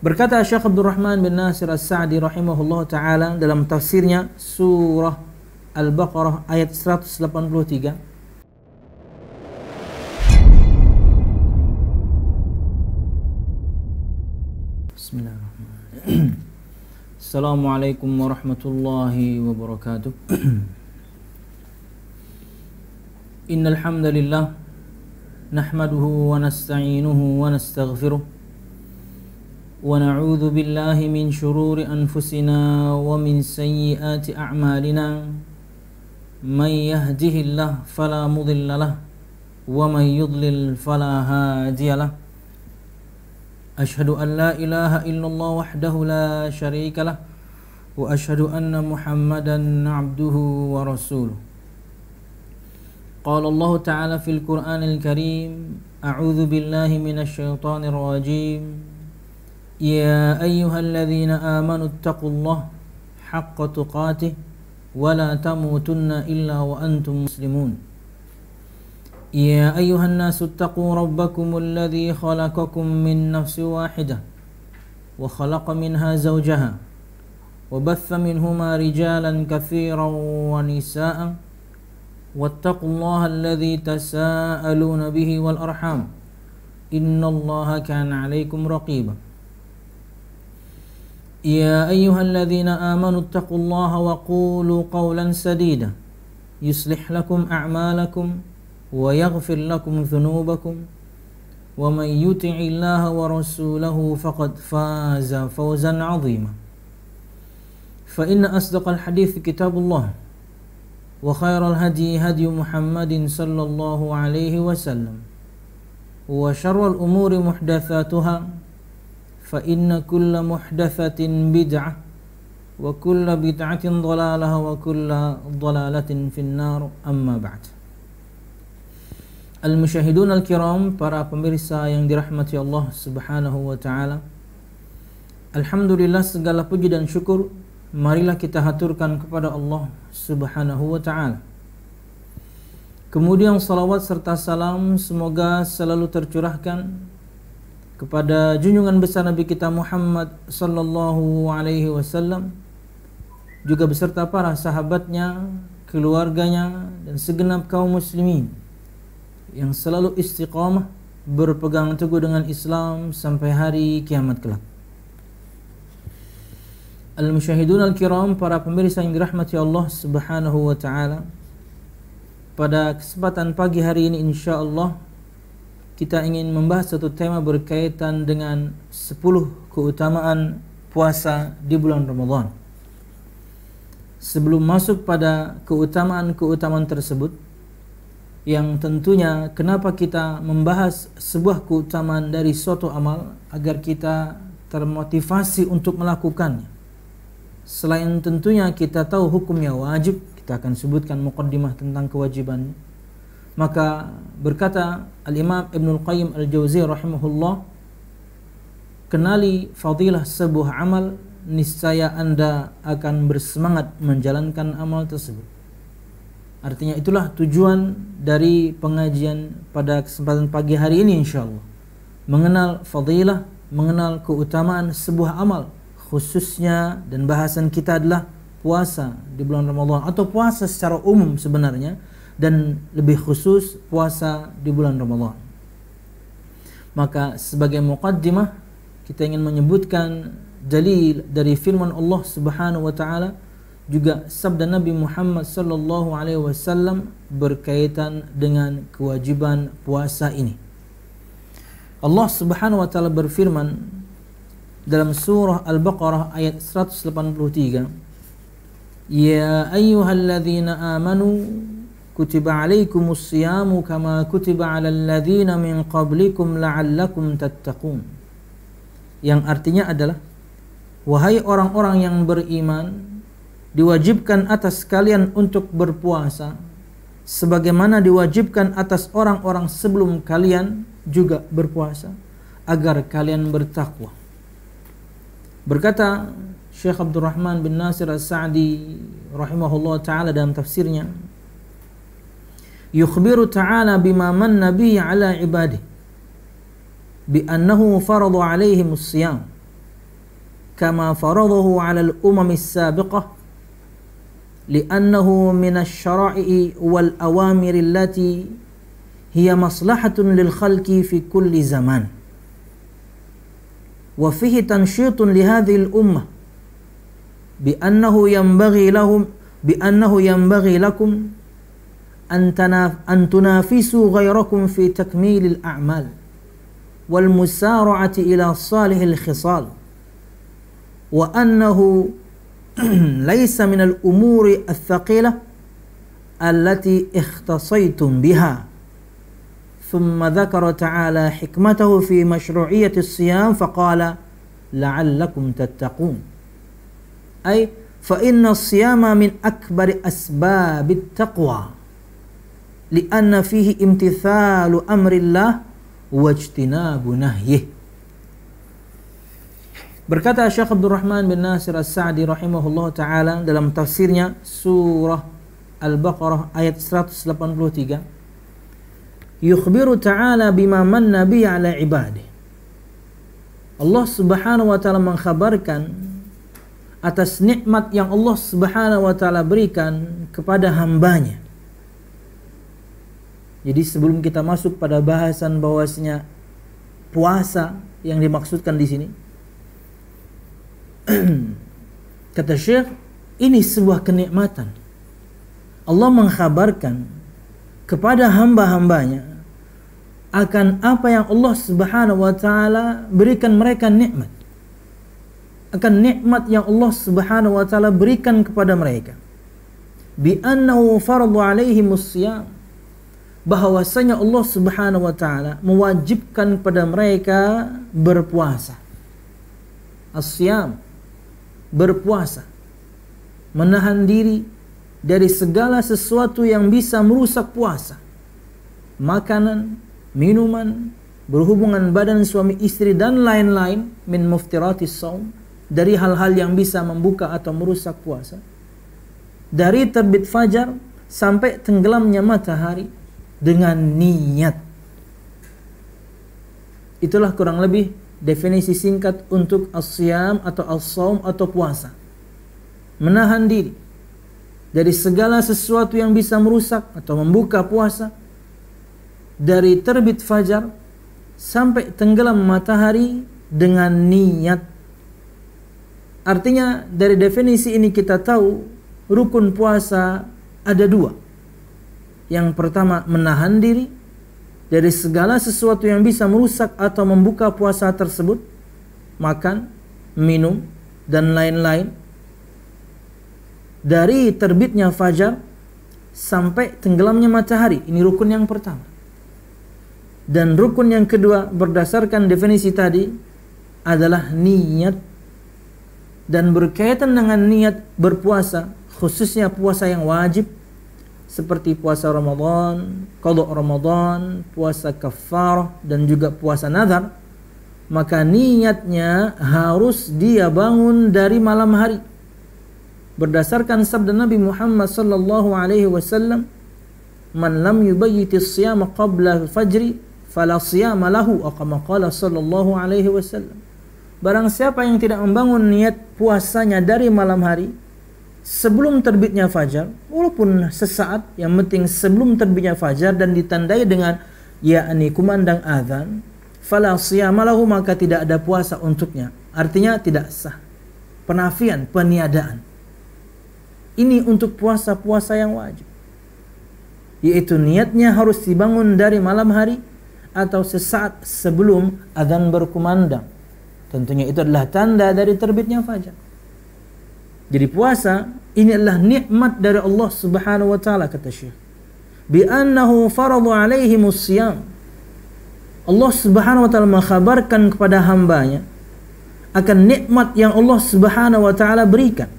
Berkata Syekh Abdul Rahman bin Nasir As-Sa'di rahimahullah ta'ala dalam tafsirnya surah Al-Baqarah ayat 183. Bismillahirrahmanirrahim. Assalamualaikum warahmatullahi wabarakatuh. Innal hamdalillah nahmaduhu wa nasta'inuhu wa nastaghfiruh ونعوذ بالله من شرور أنفسنا ومن سيئات أعمالنا من يهده الله فلا مضل له ومن يضلل فلا هادي له أشهد أن لا إله إلا الله وحده لا شريك له وأشهد أن محمدا عبده ورسوله قال الله تعالى في القرآن الكريم أعوذ بالله من الشيطان الرجيم يا أيها الذين آمنوا اتقوا الله حق تقاته ولا تموتن إلا وأنتم مسلمون يا أيها الناس اتقوا ربكم الذي خلقكم من نفس واحدة وخلق منها زوجها وبث منهما رجالا كثيرا ونساء واتقوا الله الذي تساءلون به والأرحام إن الله كان عليكم رقيبا يا أيها الذين آمنوا اتقوا الله وقولوا قولا سديدا يصلح لكم أعمالكم ويغفر لكم ذنوبكم ومن يطع الله ورسوله فقد فاز فوزا عظيما فإن أصدق الحديث كتاب الله وخير الهدي هدي محمد صلى الله عليه وسلم وشر الأمور محدثاتها فإن كل محدثة بدعة وكل بدعة ضلالة وكل ضلالة في النار أما بعد. Al-Musyahidun Al-Kiram, para pemirsa yang dirahmati Allah Subhanahu wa ta'ala, alhamdulillah, segala puji dan syukur marilah kita haturkan kepada Allah Subhanahu wa ta'ala. Kemudian salawat serta salam semoga selalu tercurahkan kepada junjungan besar Nabi kita Muhammad sallallahu alaihi wasallam, juga beserta para sahabatnya, keluarganya, dan segenap kaum muslimin yang selalu istiqamah berpegang teguh dengan Islam sampai hari kiamat kelak. Al-Musyahidun Al-Kiram, para pemirsa yang dirahmati Allah Subhanahu wa ta'ala, pada kesempatan pagi hari ini insyaallah kita ingin membahas satu tema berkaitan dengan 10 keutamaan puasa di bulan Ramadan. Sebelum masuk pada keutamaan-keutamaan tersebut, yang tentunya kenapa kita membahas sebuah keutamaan dari suatu amal agar kita termotivasi untuk melakukannya. Selain tentunya kita tahu hukumnya wajib, kita akan sebutkan muqaddimah tentang kewajibannya. Maka berkata Al-Imam Ibnul Qayyim Al-Jauziyah rahimahullah, kenali fadilah sebuah amal, niscaya Anda akan bersemangat menjalankan amal tersebut. Artinya itulah tujuan dari pengajian pada kesempatan pagi hari ini insyaallah. Mengenal fadilah, mengenal keutamaan sebuah amal, khususnya dan bahasan kita adalah puasa di bulan Ramadan, atau puasa secara umum sebenarnya, dan lebih khusus puasa di bulan Ramadan. Maka sebagai muqaddimah kita ingin menyebutkan dalil dari firman Allah Subhanahu wa taala, juga sabda Nabi Muhammad sallallahu alaihi wasallam berkaitan dengan kewajiban puasa ini. Allah Subhanahu wa taala berfirman dalam surah Al-Baqarah ayat 183, Ya ayyuhalladzina amanu kutiba alaikumus siyamu kama kutiba alal ladzina min qablikum la'allakum tattaqun. Yang artinya adalah, wahai orang-orang yang beriman, diwajibkan atas kalian untuk berpuasa sebagaimana diwajibkan atas orang-orang sebelum kalian juga berpuasa, agar kalian bertakwa. Berkata Syekh Abdul Rahman bin Nasir As-Sa'di rahimahullah ta'ala dalam tafsirnya, yukhbiru ta'ala bima manna bihi ala ibadihi bi annahu farada alaihimus siyam kama faradahu 'ala al-umam as-sabiqah li'annahu min asy-syara'i wal awamir allati hiya maslahatun lil khalqi fi kulli zaman wa fihi tansyitun li hadhihi al-ummah bi annahu yanbaghi lakum an tunafisu ghayrakum fi takmil al-a'mal wal musara'ati ila salih al-khisal wa annahu laysa min al-umuri al-thaqilah allati ikhtasaytum biha. ثم ذكر تعالى حكمته في مشروعية الصيام فقال لعلكم تتقون أي فإن الصيام من أكبر أسباب التقوى لأن فيه امتثال أمر الله واجتناب نهيه. Berkata Syekh Abdul Rahman bin Nasir As-Sa'di rahimahullah ta'ala dalam tafsirnya surah Al-Baqarah ayat 183, yukhbiru ta'ala bima manna bi ala ibadih. Allah subhanahu wa ta'ala mengkhabarkan atas nikmat yang Allah subhanahu wa ta'ala berikan kepada hambanya. Jadi sebelum kita masuk pada bahasan bahwasanya puasa yang dimaksudkan di sini, kata Syekh, ini sebuah kenikmatan. Allah mengkhabarkan kepada hamba-hambanya akan apa yang Allah subhanahu wa ta'ala berikan mereka nikmat, akan nikmat yang Allah subhanahu wa ta'ala berikan kepada mereka, bi annahu faradu alaihimus siyam, bahwasanya Allah subhanahu wa ta'ala mewajibkan pada mereka berpuasa. As-siyam, berpuasa, menahan diri dari segala sesuatu yang bisa merusak puasa, makanan, minuman, berhubungan badan suami istri dan lain-lain, min muftiratis shaum, dari hal-hal yang bisa membuka atau merusak puasa, dari terbit fajar sampai tenggelamnya matahari dengan niat. Itulah kurang lebih definisi singkat untuk as-siyam atau as-shaum atau puasa. Menahan diri dari segala sesuatu yang bisa merusak atau membuka puasa, dari terbit fajar sampai tenggelam matahari dengan niat. Artinya dari definisi ini kita tahu rukun puasa ada dua. Yang pertama, menahan diri dari segala sesuatu yang bisa merusak atau membuka puasa tersebut, makan, minum, dan lain-lain, dari terbitnya fajar sampai tenggelamnya matahari. Ini rukun yang pertama. Dan rukun yang kedua berdasarkan definisi tadi adalah niat, dan berkaitan dengan niat berpuasa, khususnya puasa yang wajib seperti puasa Ramadan, qada Ramadan, puasa kafarah, dan juga puasa nazar, maka niatnya harus dia bangun dari malam hari. Berdasarkan sabda Nabi Muhammad sallallahu alaihi wasallam, man lam yubayyitis siyama qabla al-fajri fala siyama lahu, kama qala sallallahu alaihi wasallam. Barang siapa yang tidak membangun niat puasanya dari malam hari sebelum terbitnya fajar, walaupun sesaat, yang penting sebelum terbitnya fajar dan ditandai dengan yakni kumandang azan, fala siyama lahu, maka tidak ada puasa untuknya. Artinya tidak sah. Penafian, peniadaan. Ini untuk puasa-puasa yang wajib, yaitu niatnya harus dibangun dari malam hari atau sesaat sebelum azan berkumandang. Tentunya itu adalah tanda dari terbitnya fajar. Jadi puasa ini adalah nikmat dari Allah subhanahu wa ta'ala, kata Syekh. Bi annahu faradu alaihimus siyam. Allah subhanahu wa ta'ala mengkhabarkan kepada hambanya akan nikmat yang Allah subhanahu wa ta'ala berikan.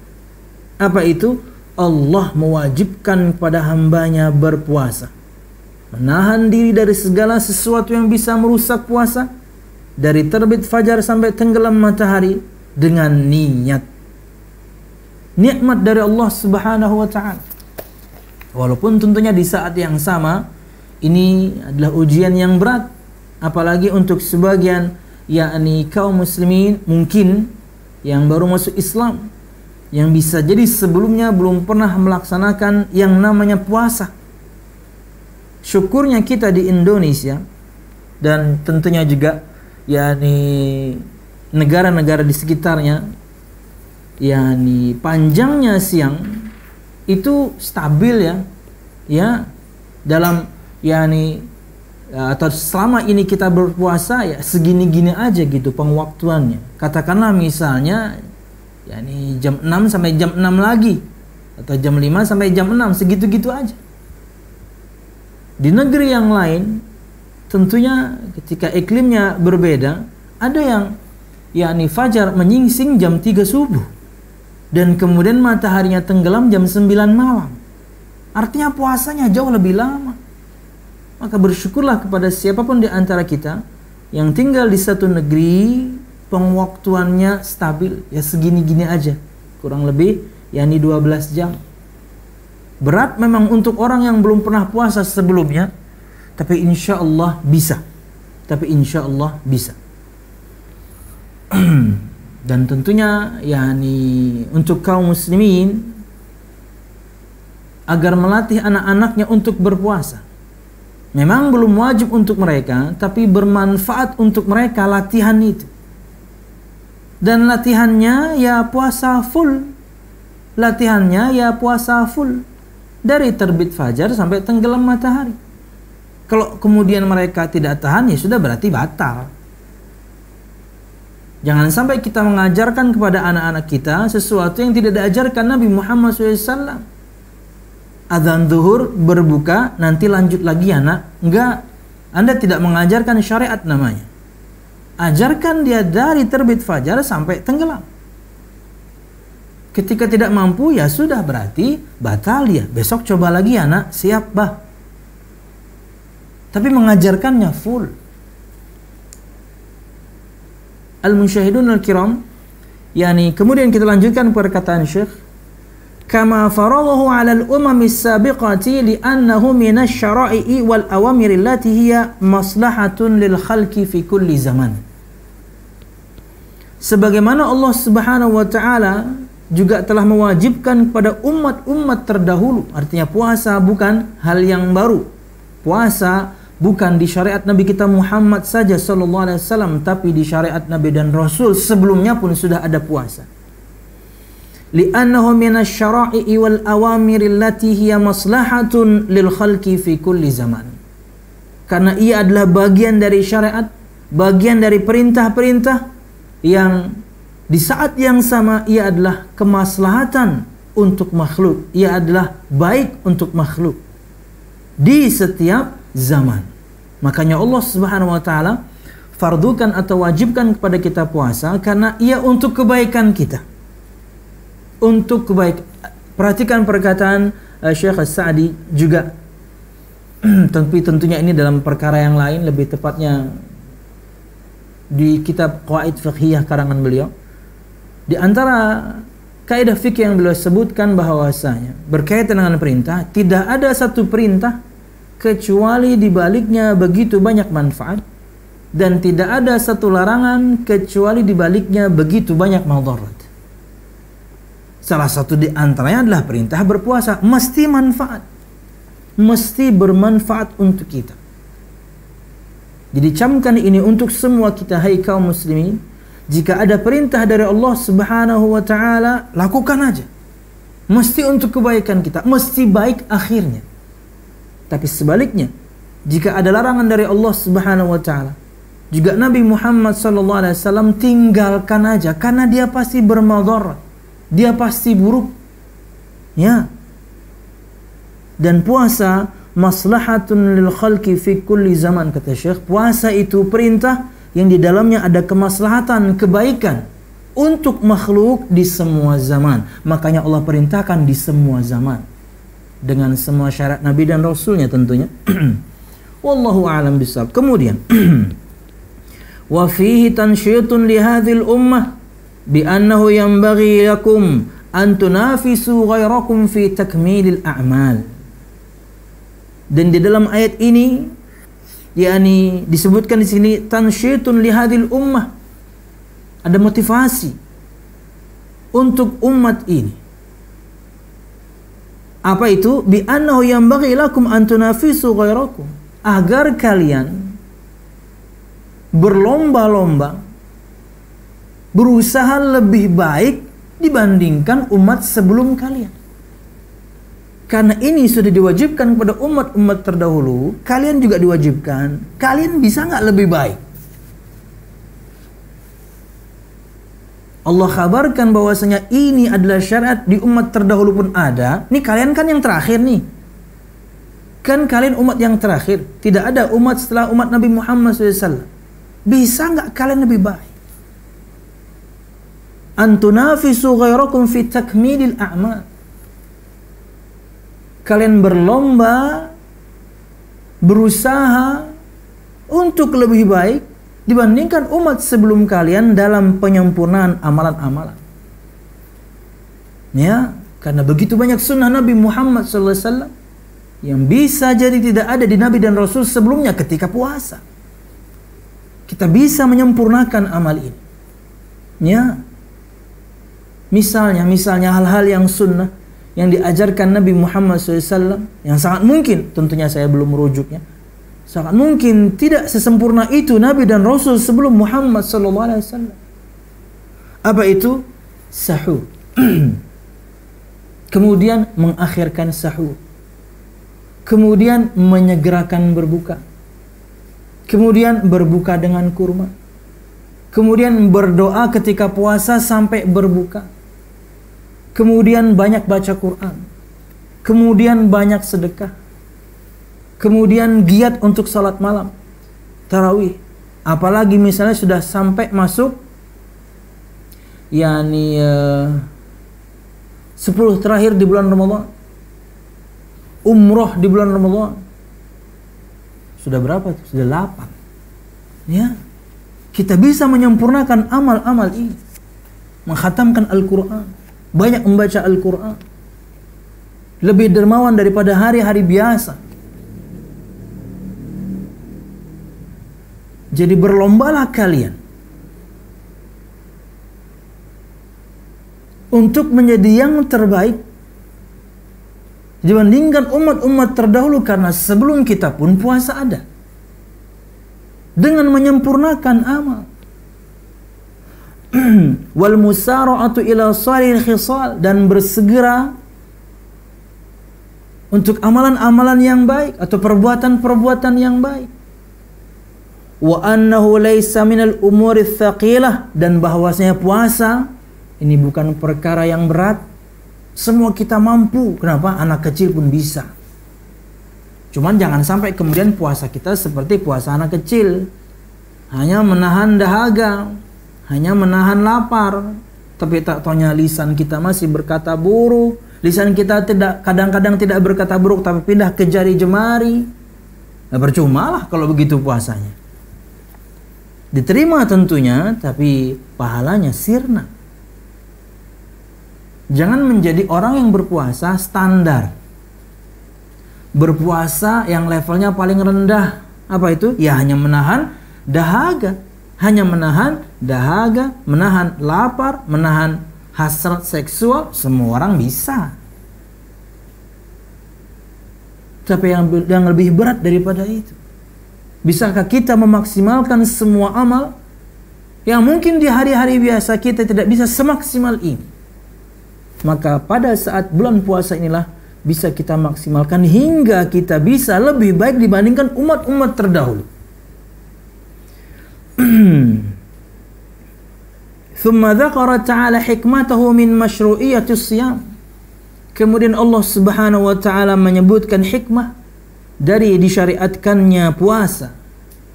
Apa itu? Allah mewajibkan kepada hambanya berpuasa, menahan diri dari segala sesuatu yang bisa merusak puasa, dari terbit fajar sampai tenggelam matahari dengan niat. Nikmat dari Allah subhanahu wa ta'ala. Walaupun tentunya di saat yang sama ini adalah ujian yang berat, apalagi untuk sebagian yakni kaum muslimin mungkin yang baru masuk Islam, yang bisa jadi sebelumnya belum pernah melaksanakan yang namanya puasa. Syukurnya kita di Indonesia dan tentunya juga yakni negara-negara di sekitarnya, yakni panjangnya siang itu stabil ya dalam yakni atau selama ini kita berpuasa ya segini-gini aja gitu pengwaktuannya. Katakanlah misalnya yakni jam 6 sampai jam 6 lagi, atau jam 5 sampai jam 6, segitu-gitu aja. Di negeri yang lain tentunya ketika iklimnya berbeda, ada yang yakni fajar menyingsing jam 3 subuh dan kemudian mataharinya tenggelam jam 9 malam. Artinya puasanya jauh lebih lama. Maka bersyukurlah kepada siapapun di antara kita yang tinggal di satu negeri pengwaktuannya stabil, ya segini-gini aja, kurang lebih yakni 12 jam. Berat memang untuk orang yang belum pernah puasa sebelumnya, tapi insya Allah bisa. Dan tentunya yakni untuk kaum muslimin agar melatih anak-anaknya untuk berpuasa. Memang belum wajib untuk mereka, tapi bermanfaat untuk mereka latihan itu. Dan latihannya ya puasa full. Dari terbit fajar sampai tenggelam matahari. Kalau kemudian mereka tidak tahan, ya sudah berarti batal. Jangan sampai kita mengajarkan kepada anak-anak kita sesuatu yang tidak diajarkan Nabi Muhammad SAW. Adzan zuhur berbuka, nanti lanjut lagi anak. Enggak, Anda tidak mengajarkan syariat namanya. Ajarkan dia dari terbit fajar sampai tenggelam. Ketika tidak mampu, ya sudah berarti batal dia. Besok coba lagi anak, siap bah. Tapi mengajarkannya full. Al-Musyahidun al-Kiram, yakni kemudian kita lanjutkan perkataan Syekh, kama faradahu 'ala al-umam as-sabiqati li'annahu min asy-syara'i wal awamir allati hiya maslahatun lil khalqi fi kulli zaman. Sebagaimana Allah Subhanahu wa taala juga telah mewajibkan kepada umat-umat terdahulu. Artinya puasa bukan hal yang baru. Puasa bukan di syariat Nabi kita Muhammad saja sallallahu alaihi wasallam, tapi di syariat Nabi dan Rasul sebelumnya pun sudah ada puasa. Li'annahu min asy-syara'i wal awamir allati hiya maslahatun lil khalqi fi kulli zaman. Karena ia adalah bagian dari syariat, bagian dari perintah-perintah yang di saat yang sama ia adalah kemaslahatan untuk makhluk, ia adalah baik untuk makhluk di setiap zaman. Makanya Allah Subhanahu wa taala fardukan atau wajibkan kepada kita puasa karena ia untuk kebaikan kita. Untuk kebaikan. Perhatikan perkataan Syekh As-Sa'di juga. Tapi tentunya ini dalam perkara yang lain, lebih tepatnya di kitab Qawaid Fiqhiyah karangan beliau. Di antara kaidah fikih yang beliau sebutkan bahwasanya berkaitan dengan perintah, tidak ada satu perintah kecuali di baliknya begitu banyak manfaat, dan tidak ada satu larangan kecuali di baliknya begitu banyak madarat. Salah satu di antaranya adalah perintah berpuasa, mesti manfaat, mesti bermanfaat untuk kita. Jadi camkan ini untuk semua kita, hai kaum muslimin. Jika ada perintah dari Allah Subhanahu wa taala, lakukan aja. Mesti untuk kebaikan kita, mesti baik akhirnya. Tapi sebaliknya, jika ada larangan dari Allah Subhanahu wa taala, juga Nabi Muhammad sallallahu alaihi wasallam, tinggalkan aja karena dia pasti bermadarat. Dia pasti buruk. Ya. Dan puasa maslahatun lil khalqi fi kulli zaman, kata Syekh. Puasa itu perintah yang di dalamnya ada kemaslahatan, kebaikan untuk makhluk di semua zaman. Makanya Allah perintahkan di semua zaman dengan semua syarat Nabi dan Rasulnya tentunya. Wallahu a'lam bishawab. Kemudian wa fihi tansyitun li hadhil ummah bi annahu yanbaghi lakum an tunafisu ghairakum fi takmilil a'mal. Dan di dalam ayat ini yakni disebutkan di sini tansyitun li hadhil ummah, ada motivasi untuk umat ini. Apa itu? Bi annahu yanbaghi lakum an tunafisu ghairakum, agar kalian berlomba-lomba berusaha lebih baik dibandingkan umat sebelum kalian. Karena ini sudah diwajibkan kepada umat-umat terdahulu, kalian juga diwajibkan. Kalian bisa nggak lebih baik? Allah kabarkan bahwasanya ini adalah syariat di umat terdahulu pun ada. Nih kalian kan yang terakhir nih. Kan kalian umat yang terakhir. Tidak ada umat setelah umat Nabi Muhammad SAW. Bisa nggak kalian lebih baik? Antunafisu ghairakum fi takmilil a'mal. Kalian berlomba, berusaha untuk lebih baik dibandingkan umat sebelum kalian dalam penyempurnaan amalan-amalan. Ya, karena begitu banyak sunnah Nabi Muhammad SAW yang bisa jadi tidak ada di Nabi dan Rasul sebelumnya ketika puasa. Kita bisa menyempurnakan amal ini. Ya, misalnya hal-hal yang sunnah yang diajarkan Nabi Muhammad SAW, yang sangat mungkin, tentunya saya belum merujuknya, sangat mungkin tidak sesempurna itu Nabi dan Rasul sebelum Muhammad SAW. Apa itu? Sahur. Kemudian mengakhirkan sahur. Kemudian menyegerakan berbuka. Kemudian berbuka dengan kurma. Kemudian berdoa ketika puasa sampai berbuka. Kemudian banyak baca Quran. Kemudian banyak sedekah. Kemudian giat untuk salat malam, tarawih. Apalagi misalnya sudah sampai masuk 10 terakhir di bulan Ramadan, umroh di bulan Ramadan. Sudah berapa? Sudah 8. Ya, kita bisa menyempurnakan amal-amal ini. Mengkhatamkan Al-Quran, banyak membaca Al-Quran, lebih dermawan daripada hari-hari biasa. Jadi berlombalah kalian untuk menjadi yang terbaik dibandingkan umat-umat terdahulu, karena sebelum kita pun puasa ada. Dengan menyempurnakan amal. Wal musara'atu ila salil khisal, dan bersegera untuk amalan-amalan yang baik atau perbuatan-perbuatan yang baik. Wa annahu laisa minal umuri tsaqilah, dan bahwasanya puasa ini bukan perkara yang berat. Semua kita mampu. Kenapa? Anak kecil pun bisa. Cuman jangan sampai kemudian puasa kita seperti puasa anak kecil, hanya menahan dahaga, hanya menahan lapar, tapi tak taunya lisan kita masih berkata buruk. Lisan kita kadang-kadang tidak berkata buruk, tapi pindah ke jari jemari. Nah, percumalah kalau begitu puasanya. Diterima tentunya, tapi pahalanya sirna. Jangan menjadi orang yang berpuasa standar. Berpuasa yang levelnya paling rendah. Apa itu? Ya hanya menahan dahaga. Hanya menahan dahaga, menahan lapar, menahan hasrat seksual. Semua orang bisa. Tapi yang lebih berat daripada itu, bisakah kita memaksimalkan semua amal yang mungkin di hari-hari biasa kita tidak bisa semaksimal ini? Maka pada saat bulan puasa inilah bisa kita maksimalkan hingga kita bisa lebih baik dibandingkan umat-umat terdahulu. Thumma dzakara ta'ala hikmatahu min masyru'iyatis shiyam. Kemudian Allah Subhanahu wa taala menyebutkan hikmah dari disyariatkannya puasa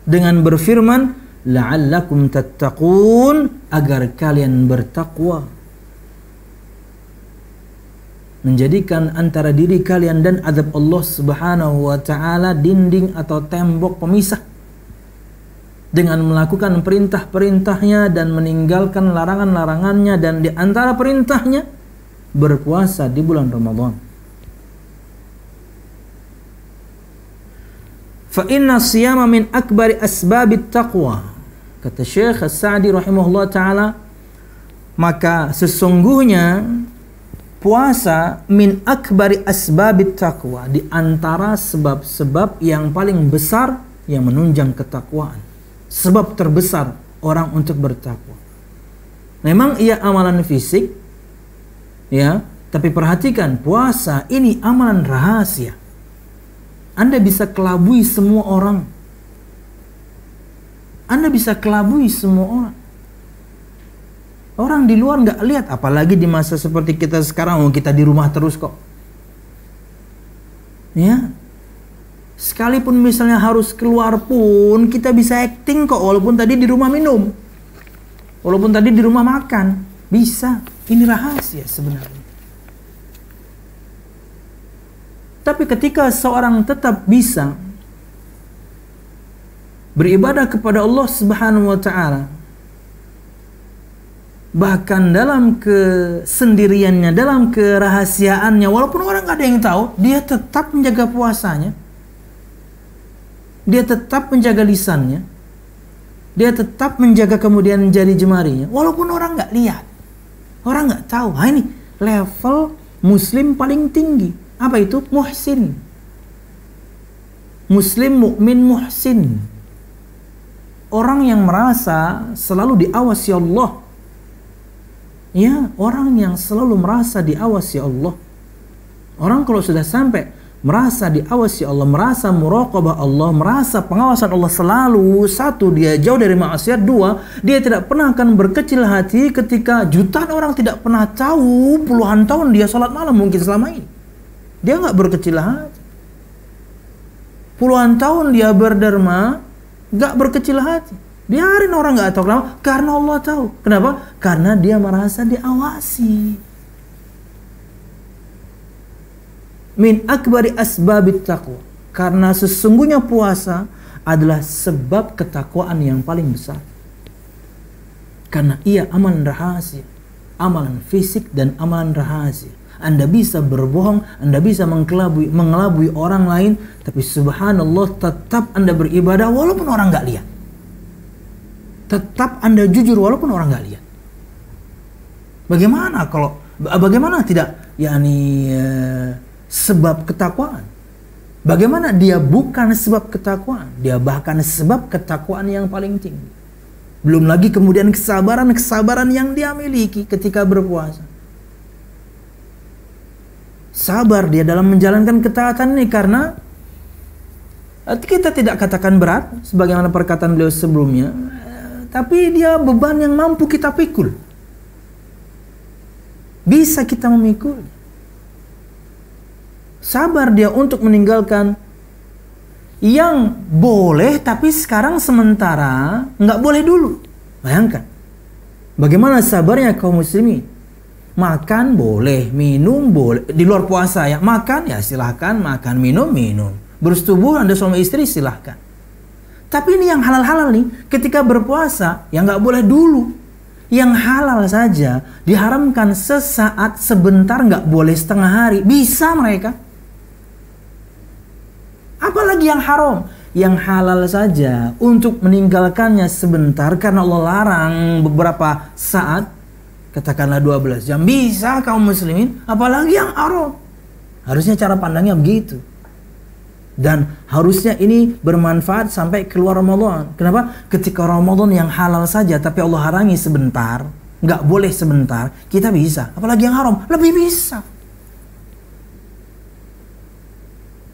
dengan berfirman, la'allakum tattaqun, agar kalian bertakwa. Menjadikan antara diri kalian dan azab Allah Subhanahu wa taala dinding atau tembok pemisah, dengan melakukan perintah-perintahnya dan meninggalkan larangan-larangannya, dan di antara perintahnya berpuasa di bulan Ramadan. Fa inna siyama min akbari asbabit taqwa. Kata Syekh As-Sa'di rahimahullah ta'ala, Maka sesungguhnya puasa min akbari asbabit taqwa, di antara sebab-sebab yang paling besar yang menunjang ketakwaan. Sebab terbesar orang untuk bertakwa. Memang ia amalan fisik, ya, tapi perhatikan, puasa ini amalan rahasia. Anda bisa kelabui semua orang. Anda bisa kelabui semua orang. Orang di luar nggak lihat, apalagi di masa seperti kita sekarang, kita di rumah terus kok. Ya, sekalipun misalnya harus keluar pun kita bisa acting kok, walaupun tadi di rumah minum, walaupun tadi di rumah makan, bisa. Ini rahasia sebenarnya. Tapi ketika seorang tetap bisa beribadah kepada Allah Subhanahu wa Ta'ala, bahkan dalam kesendiriannya, dalam kerahasiaannya, walaupun orang gak ada yang tahu, dia tetap menjaga puasanya, dia tetap menjaga lisannya, dia tetap menjaga kemudian jari jemarinya, walaupun orang gak lihat, orang gak tahu. Nah, ini level muslim paling tinggi. Apa itu? Muhsin. Muslim mukmin muhsin. Orang yang merasa selalu diawasi Allah. Ya, orang yang selalu merasa diawasi Allah. Orang kalau sudah sampai merasa diawasi Allah, merasa muraqabah Allah, merasa pengawasan Allah selalu, satu, dia jauh dari maksiat, dua, dia tidak pernah akan berkecil hati ketika jutaan orang tidak pernah tahu puluhan tahun dia sholat malam mungkin selama ini. Dia nggak berkecil hati. Puluhan tahun dia berderma, nggak berkecil hati. Biarin orang nggak tahu. Kenapa? Karena Allah tahu. Kenapa? Karena dia merasa diawasi. Min akbari asbabit taqwa. Karena sesungguhnya puasa adalah sebab ketakwaan yang paling besar. Karena ia amalan rahasia, amalan fisik dan amalan rahasia. Anda bisa berbohong, Anda bisa mengelabui orang lain, tapi subhanallah tetap Anda beribadah walaupun orang nggak lihat. Tetap Anda jujur walaupun orang nggak lihat. Bagaimana tidak sebab ketakwaan? Bagaimana dia bukan sebab ketakwaan, dia bahkan sebab ketakwaan yang paling tinggi. Belum lagi kemudian kesabaran yang dia miliki ketika berpuasa. Sabar dia dalam menjalankan ketaatan ini, karena kita tidak katakan berat sebagaimana perkataan beliau sebelumnya, tapi dia beban yang mampu kita pikul. Bisa kita memikul. Sabar dia untuk meninggalkan yang boleh tapi sekarang sementara nggak boleh dulu. Bayangkan bagaimana sabarnya kaum muslimin. Makan boleh, minum boleh. Di luar puasa ya, makan ya silahkan, makan, minum. Bersetubuh Anda suami istri silahkan. Tapi ini yang halal-halal nih, ketika berpuasa ya nggak boleh dulu. Yang halal saja diharamkan sesaat, sebentar, nggak boleh setengah hari. Bisa mereka. Apalagi yang haram? Yang halal saja untuk meninggalkannya sebentar karena Allah larang beberapa saat, katakanlah 12 jam, bisa kaum muslimin, apalagi yang haram. Harusnya cara pandangnya begitu. Dan harusnya ini bermanfaat sampai keluar Ramadan. Kenapa? Ketika Ramadan yang halal saja tapi Allah harangi sebentar, nggak boleh sebentar, kita bisa. Apalagi yang haram, lebih bisa.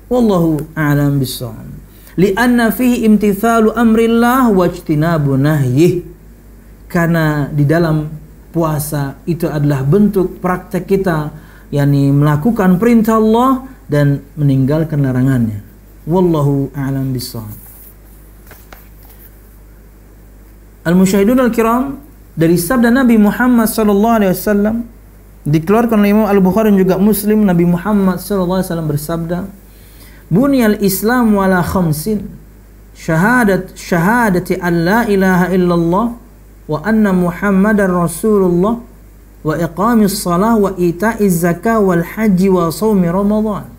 Wallahu a'lam bishawab. Li'anna fihi imtithalu amrillah wa ijtinabu nahyih. Karena di dalam puasa itu adalah bentuk praktek kita, yakni melakukan perintah Allah dan meninggalkan larangannya. Wallahu a'lam bishawab. Al-musyahidun al-kiram, dari sabda Nabi Muhammad sallallahu alaihi wasallam dikeluarkan oleh Imam Al-Bukhari dan juga Muslim, Nabi Muhammad sallallahu alaihi wasallam bersabda, "Bunyal Islam wala khamsin, syahadati an la ilaha illallah wa anna Muhammadar Rasulullah wa iqamis salah wa ita'iz zakah wal haji wa shaumi Ramadan."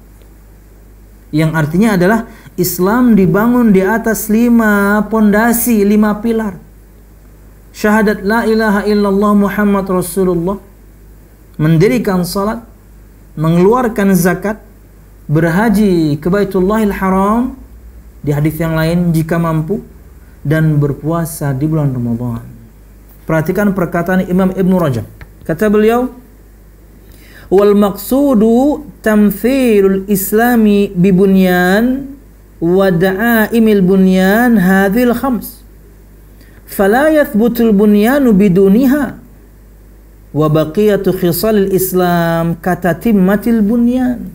Yang artinya adalah Islam dibangun di atas 5 pondasi, 5 pilar. syahadat la ilaha illallah Muhammad Rasulullah, mendirikan salat, mengeluarkan zakat, berhaji ke Baitullahil Haram, di hadis yang lain jika mampu, dan berpuasa di bulan Ramadan. Perhatikan perkataan Imam Ibn Rajab. Kata beliau, wal maqsudu tamthilul islami bibunyan wa da'aimil bunyan hadhil khams fala yathbutul bunyanu biduniha wa baqiyatu khisalil islam katatimmatil bunyan.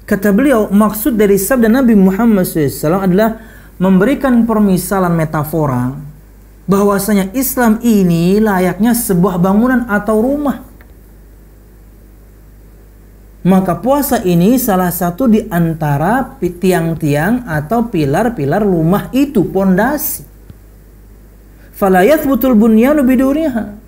Kata beliau, maksud dari sabda Nabi Muhammad SAW adalah memberikan permisalan metafora bahwasanya Islam ini layaknya sebuah bangunan atau rumah. Maka puasa ini salah satu di antara tiang-tiang atau pilar-pilar rumah itu, pondasi. Fala yathbutul bunyanu biduniha.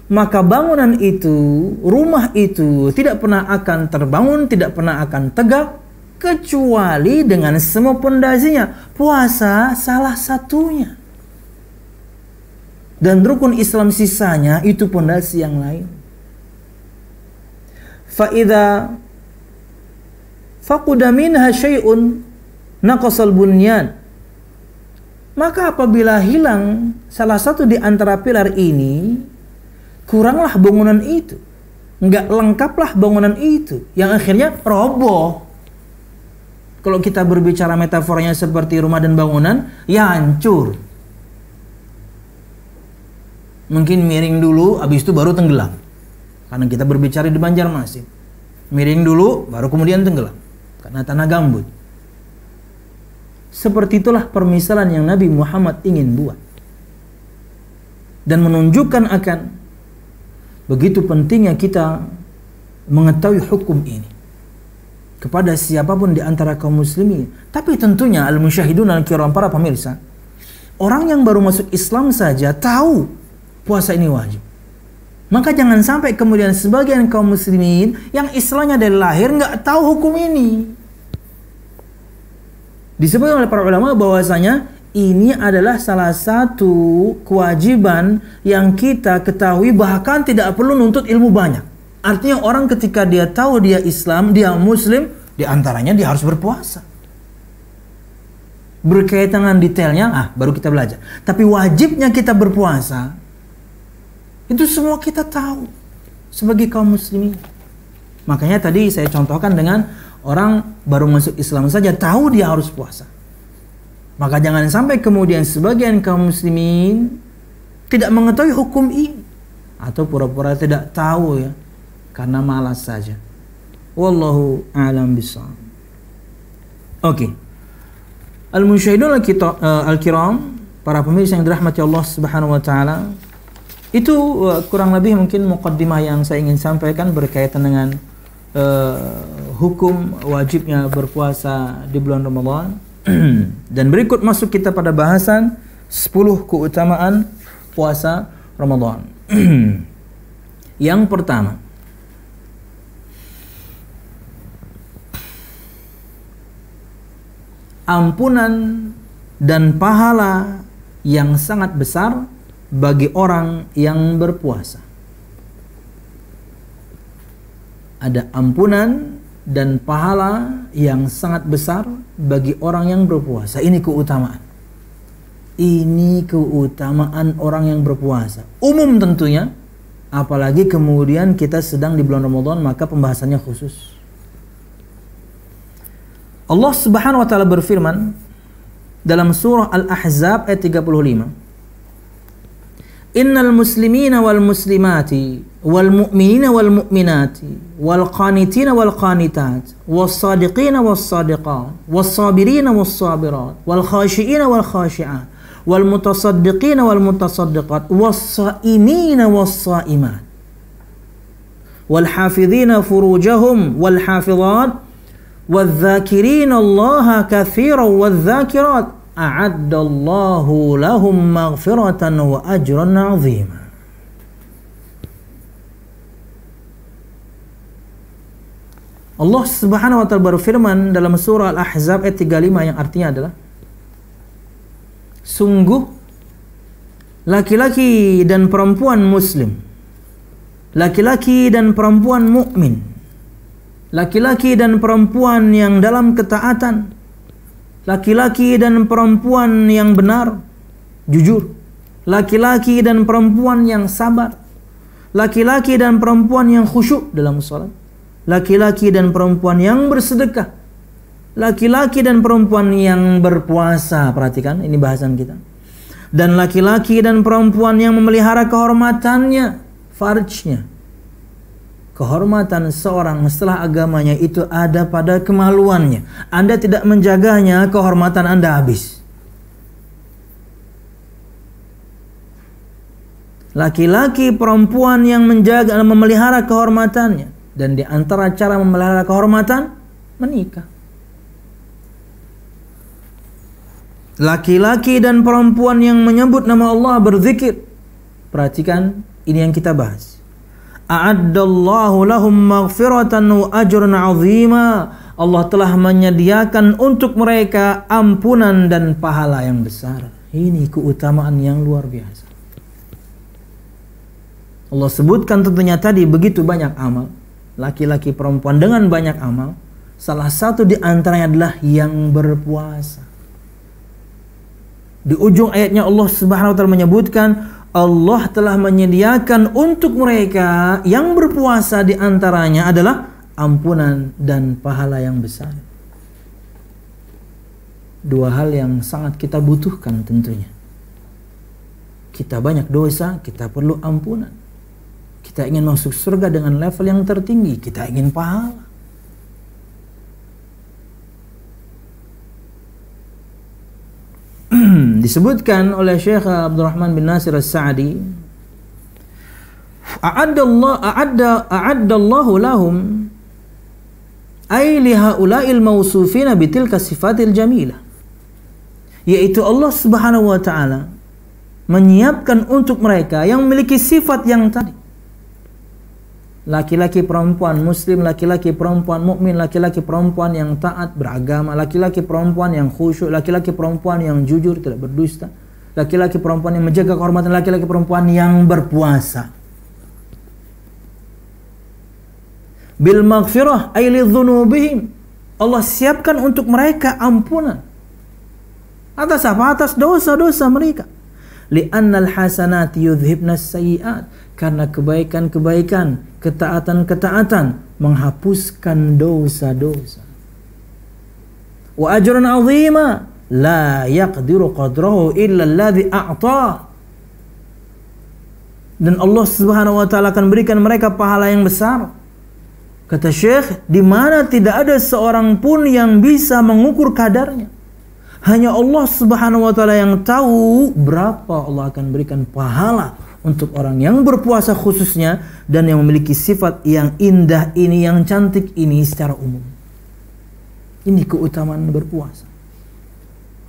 Maka bangunan itu, rumah itu tidak pernah akan terbangun, tidak pernah akan tegak kecuali dengan semua pondasinya. Puasa salah satunya. Dan rukun Islam sisanya itu pondasi yang lain. Fa'idha faquda minha syai'un naqasal bunyan. Maka apabila hilang salah satu di antara pilar ini, kuranglah bangunan itu, enggak lengkaplah bangunan itu, yang akhirnya roboh. Kalau kita berbicara metaforanya seperti rumah dan bangunan, ya hancur. Mungkin miring dulu, habis itu baru tenggelam. Karena kita berbicara di Banjarmasin, miring dulu, baru kemudian tenggelam karena tanah gambut. Seperti itulah permisalan yang Nabi Muhammad ingin buat dan menunjukkan akan begitu pentingnya kita mengetahui hukum ini kepada siapapun di antara kaum muslimin. Tapi tentunya al-musyahidun al-kiram, para pemirsa, orang yang baru masuk Islam saja tahu puasa ini wajib. Maka jangan sampai kemudian sebagian kaum muslimin yang Islamnya dari lahir nggak tahu hukum ini. Disebutkan oleh para ulama bahwasanya ini adalah salah satu kewajiban yang kita ketahui, bahkan tidak perlu nuntut ilmu banyak. Artinya orang ketika dia tahu dia Islam, dia Muslim, diantaranya dia harus berpuasa. Berkaitan dengan detailnya, baru kita belajar. Tapi wajibnya kita berpuasa, itu semua kita tahu sebagai kaum muslimin. Makanya tadi saya contohkan dengan orang baru masuk Islam saja tahu dia harus puasa. Maka jangan sampai kemudian sebagian kaum muslimin tidak mengetahui hukum ini atau pura-pura tidak tahu ya, karena malas saja. Wallahu a'lam bishawab. Oke. Al-musyahidun al-kiram, para pemirsa yang dirahmati Allah Subhanahu wa taala, itu kurang lebih mungkin muqaddimah yang saya ingin sampaikan berkaitan dengan hukum wajibnya berpuasa di bulan Ramadan. Dan berikut masuk kita pada bahasan 10 keutamaan puasa Ramadan. Yang pertama, ampunan dan pahala yang sangat besar bagi orang yang berpuasa. Ada ampunan dan pahala yang sangat besar bagi orang yang berpuasa. Ini keutamaan. Ini keutamaan orang yang berpuasa. Umum tentunya, apalagi kemudian kita sedang di bulan Ramadan, maka pembahasannya khusus. Allah Subhanahu wa taala berfirman dalam surah Al-Ahzab ayat 35. Innal muslimina wal muslimati wal mu'minina wal mu'minati wal qanitina wal qanitat was sadiqina was sadiqat was sabirina was sabirat wal khashiina wal khashi'at wal mutasaddiqina wal mutasaddiqat was saimina was saimat wal hafidhina furujahum wal hafidhat wal dhakirina Allah katsiran wal dhakirat a'addallahu lahum maghfiratan wa ajran 'azima. Allah Subhanahu wa taala berfirman dalam surah Al-Ahzab ayat 35 yang artinya adalah, sungguh laki-laki dan perempuan muslim, laki-laki dan perempuan mukmin, laki-laki dan perempuan yang dalam ketaatan, laki-laki dan perempuan yang benar, jujur, laki-laki dan perempuan yang sabar, laki-laki dan perempuan yang khusyuk dalam salat, laki-laki dan perempuan yang bersedekah, laki-laki dan perempuan yang berpuasa. Perhatikan, ini bahasan kita. Dan laki-laki dan perempuan yang memelihara kehormatannya, farjnya. Kehormatan seorang setelah agamanya itu ada pada kemaluannya. Anda tidak menjaganya, kehormatan Anda habis. Laki-laki perempuan yang menjaga dan memelihara kehormatannya. Dan di antara cara memelihara kehormatan, menikah. Laki-laki dan perempuan yang menyebut nama Allah, berzikir. Perhatikan, ini yang kita bahas. A'addallahu lahum maghfiratan wa ajran 'azima. Allah telah menyediakan untuk mereka ampunan dan pahala yang besar. Ini keutamaan yang luar biasa. Allah sebutkan tentunya tadi begitu banyak amal. Laki-laki perempuan dengan banyak amal. Salah satu di antaranya adalah yang berpuasa. Di ujung ayatnya Allah Subhanahu wa taala menyebutkan Allah telah menyediakan untuk mereka yang berpuasa, di antaranya adalah ampunan dan pahala yang besar. Dua hal yang sangat kita butuhkan tentunya. Kita banyak dosa, kita perlu ampunan. Kita ingin masuk surga dengan level yang tertinggi, kita ingin pahala. Disebutkan oleh Syekh Abdurrahman bin Nasir As-Sa'di, a'addallahu lahum ay li haula'il mawsufina bitilka sifatil jamilah, yaitu Allah Subhanahu wa taala menyiapkan untuk mereka yang memiliki sifat yang tadi. Laki-laki perempuan muslim, laki-laki perempuan mukmin, laki-laki perempuan yang taat beragama, laki-laki perempuan yang khusyuk, laki-laki perempuan yang jujur tidak berdusta, laki-laki perempuan yang menjaga kehormatan, laki-laki perempuan yang berpuasa. Bil maghfirah ay lidzunubihim. Allah siapkan untuk mereka ampunan. Atas apa? Atas dosa-dosa mereka. Li'annal hasanati yudhibnas sayyi'at. Karena kebaikan-kebaikan, ketaatan-ketaatan menghapuskan dosa-dosa. Wa ajrun 'azima la yaqdiru qadrahu illa alladhi a'ta. Dan Allah Subhanahu wa taala akan berikan mereka pahala yang besar. Kata Syekh, di mana tidak ada seorang pun yang bisa mengukur kadarnya. Hanya Allah Subhanahu wa taala yang tahu berapa Allah akan berikan pahala untuk orang yang berpuasa khususnya, dan yang memiliki sifat yang indah ini, yang cantik ini secara umum. Ini keutamaan berpuasa.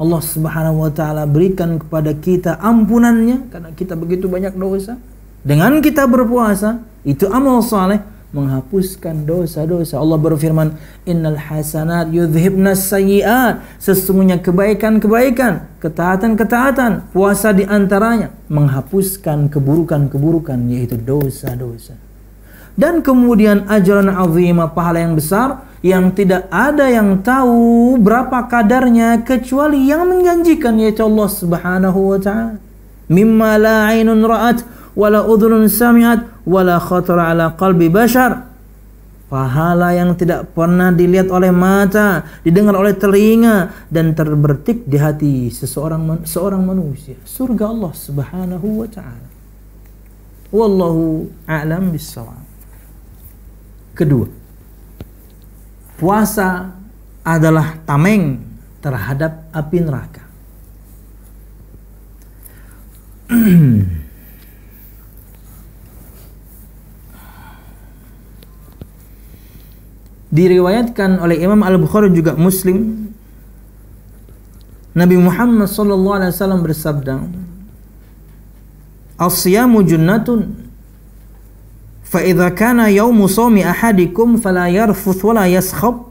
Allah Subhanahu wa taala berikan kepada kita ampunannya karena kita begitu banyak dosa. Dengan kita berpuasa, itu amal saleh menghapuskan dosa-dosa. Allah berfirman, innal hasanat yudhibnas sayyi'at. Sesungguhnya kebaikan-kebaikan, ketaatan-ketaatan, puasa di antaranya menghapuskan keburukan-keburukan, yaitu dosa-dosa. Dan kemudian ajran 'azima, pahala yang besar yang tidak ada yang tahu berapa kadarnya kecuali yang menjanjikan, yaitu Allah Subhanahu wa taala. Mimma la 'ainun ra'at wala udhunun sami'at wala khatara ala qalbi bashar. Pahala yang tidak pernah dilihat oleh mata, didengar oleh telinga, dan terbertik di hati seorang manusia. Surga Allah Subhanahu wa taala. Wallahu a'lam bissawab. Kedua, puasa adalah tameng terhadap api neraka. Diriwayatkan oleh Imam Al-Bukhari juga Muslim, Nabi Muhammad sallallahu alaihi wasallam bersabda, "As-siyamu junnatun, fa idza kana yaumu shaumi ahadikum fala yarfuth wala yaskhab,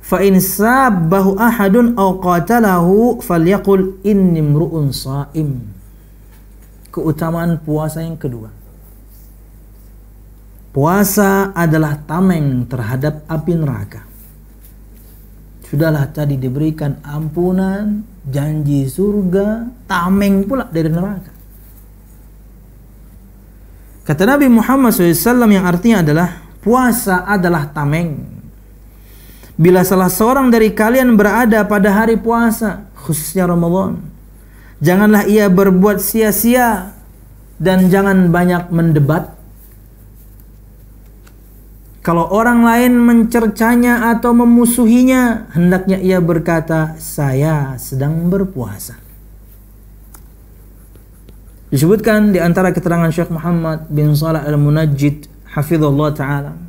fa in sabbahu ahadun aw qatalahu falyaqul inni imru'un sha'im." keutamaan puasa yang kedua. Puasa adalah tameng terhadap api neraka. Sudahlah tadi diberikan ampunan, janji surga, tameng pula dari neraka. Kata Nabi Muhammad SAW yang artinya adalah puasa adalah tameng. Bila salah seorang dari kalian berada pada hari puasa, khususnya Ramadan, janganlah ia berbuat sia-sia dan jangan banyak mendebat. Kalau orang lain mencercanya atau memusuhinya, hendaknya ia berkata, saya sedang berpuasa. Disebutkan di antara keterangan Syekh Muhammad bin Shalih Al-Munajjid hafizallahu taala.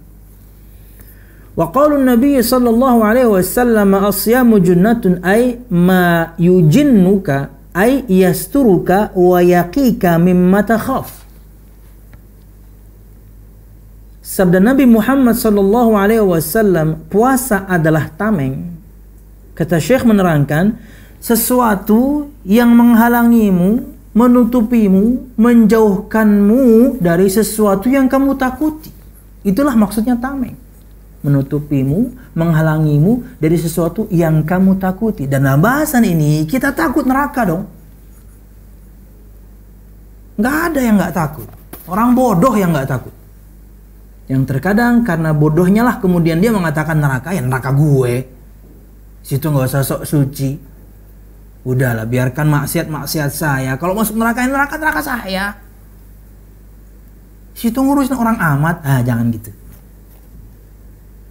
Wa qalu Nabi sallallahu alaihi wasallam as-siyamu junnatun ay ma yujinnuka ay yasturuka wa yaqika mimma takhaf. Sabda Nabi Muhammad sallallahu alaihi wasallam, puasa adalah tameng. Kata Syekh menerangkan, sesuatu yang menghalangimu, menutupimu, menjauhkanmu dari sesuatu yang kamu takuti. Itulah maksudnya tameng. Menutupimu, menghalangimu dari sesuatu yang kamu takuti. Dan dalam bahasan ini kita takut neraka dong. Nggak ada yang nggak takut. Orang bodoh yang nggak takut. Yang terkadang karena bodohnya lah kemudian dia mengatakan neraka, ya neraka gue. Situ nggak usah sok suci. Udahlah, biarkan maksiat saya. Kalau masuk neraka, neraka saya. Situ ngurusin orang amat. Jangan gitu.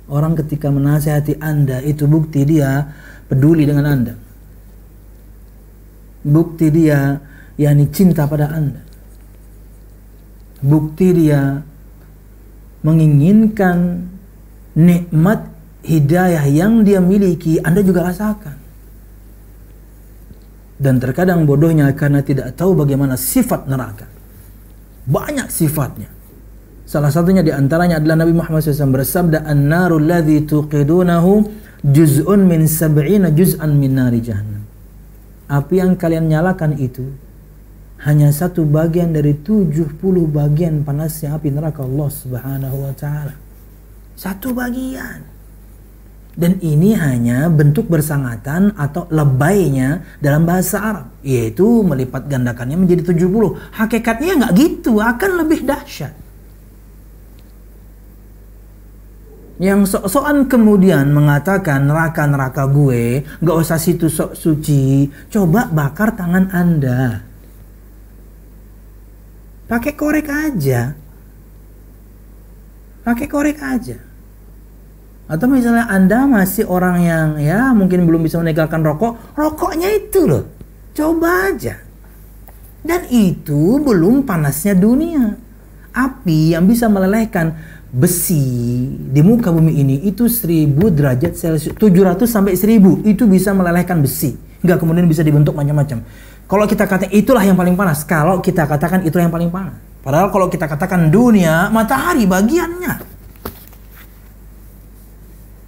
Orang ketika menasihati Anda, itu bukti dia peduli dengan Anda. Bukti dia yakni cinta pada Anda. Bukti dia menginginkan nikmat hidayah yang dia miliki, Anda juga rasakan. Dan terkadang bodohnya karena tidak tahu bagaimana sifat neraka. Banyak sifatnya. Salah satunya diantaranya adalah Nabi Muhammad SAW bersabda, an-narul ladzi tuqidunahu juz'un min sab'ina juz'an min nari jahannam. Api yang kalian nyalakan itu hanya satu bagian dari 70 bagian panasnya api neraka Allah Subhanahu wa taala. Satu bagian. Dan ini hanya bentuk bersangatan atau lebaynya dalam bahasa Arab, yaitu melipat gandakannya menjadi 70. Hakikatnya nggak gitu, akan lebih dahsyat. Yang sok-sokan kemudian mengatakan neraka gue, nggak usah situ sok suci. Coba bakar tangan Anda. Pakai korek aja. Pakai korek aja. Atau misalnya Anda masih orang yang ya mungkin belum bisa meninggalkan rokok, rokoknya itu loh. Coba aja. Dan itu belum panasnya dunia. Api yang bisa melelehkan besi di muka bumi ini itu 1000 derajat Celcius, 700 sampai 1000 itu bisa melelehkan besi. Enggak kemudian bisa dibentuk macam-macam. Kalau kita katakan itulah yang paling panas, kalau kita katakan itulah yang paling panas. Padahal kalau kita katakan dunia, matahari bagiannya.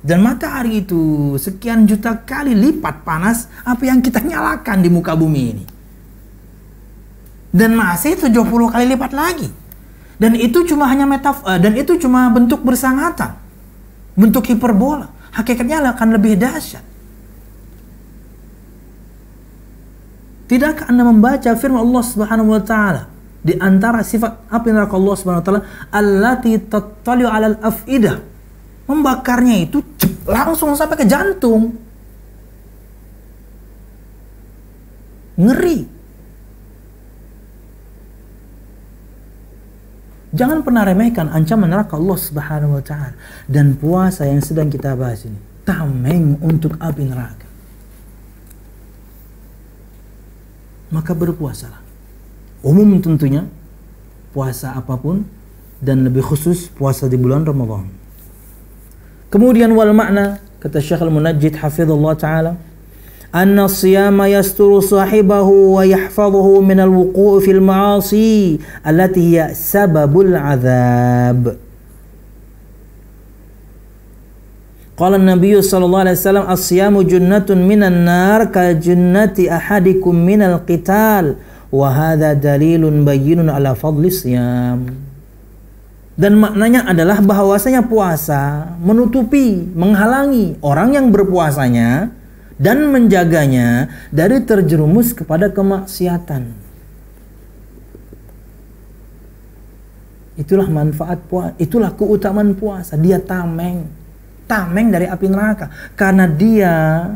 Dan matahari itu sekian juta kali lipat panas apa yang kita nyalakan di muka bumi ini. Dan masih 70 kali lipat lagi. Dan itu cuma hanya dan itu cuma bentuk bersangatan. Bentuk hiperbola. Hakikatnya akan lebih dahsyat. Tidakkah Anda membaca firman Allah Subhanahu wa taala di antara sifat api neraka Allah Subhanahu wa taala, allati tattali'u 'alal afidah. Membakarnya itu langsung sampai ke jantung. Ngeri. Jangan pernah remehkan ancaman neraka Allah Subhanahu wa taala. Dan puasa yang sedang kita bahas ini tameng untuk api neraka. Maka berpuasalah. Umum tentunya puasa apapun dan lebih khusus puasa di bulan Ramadan. Kemudian wal makna, kata Syekh Al-Munajjid hafizallahu taala, anna as-siyama yasturu sahibahu wa yahfazuhu min al-wuqu' fil ma'asi allati hiya sababul 'adzab. Qala an-nabiy sallallahu alaihi wasallam as-siyamu junnatun minan nar ka junnati ahadikum minal qital wa hadza dalilun bayyinun ala fadli siyam. Dan maknanya adalah bahwasanya puasa menutupi, menghalangi orang yang berpuasanya dan menjaganya dari terjerumus kepada kemaksiatan. Itulah manfaat puasa, itulah keutamaan puasa. Dia tameng dari api neraka karena dia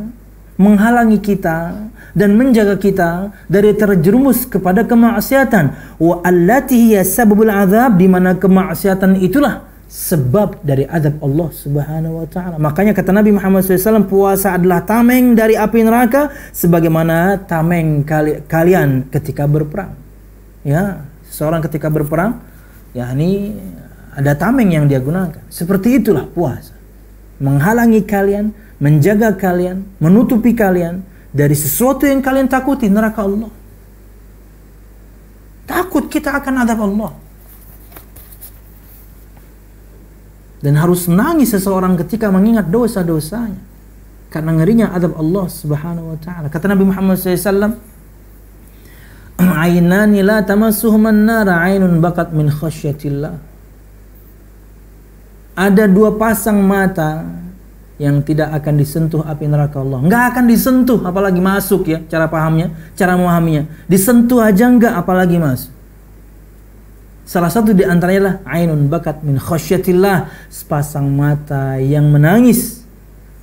menghalangi kita dan menjaga kita dari terjerumus kepada kemaksiatan. Wa allati hiya sababul azab, di mana kemaksiatan itulah sebab dari azab Allah Subhanahu wa taala. Makanya kata Nabi Muhammad SAW, puasa adalah tameng dari api neraka sebagaimana tameng kalian ketika berperang. Ya, seorang ketika berperang, yakni ada tameng yang dia gunakan. Seperti itulah puasa. Menghalangi kalian, menjaga kalian, menutupi kalian dari sesuatu yang kalian takuti, neraka Allah. Takut kita akan azab Allah. Dan harus menangis seseorang ketika mengingat dosa-dosanya, karena ngerinya azab Allah Subhanahu wa taala. Kata Nabi Muhammad SAW, "Ainani la tamassuhuman nar, ainun bakat min khasyatillah." Ada dua pasang mata yang tidak akan disentuh api neraka Allah. Nggak akan disentuh, apalagi masuk ya, cara pahamnya, cara memahaminya. Disentuh aja nggak, apalagi masuk. Salah satu di antaranya lah ainun bakat min khasyatillah, sepasang mata yang menangis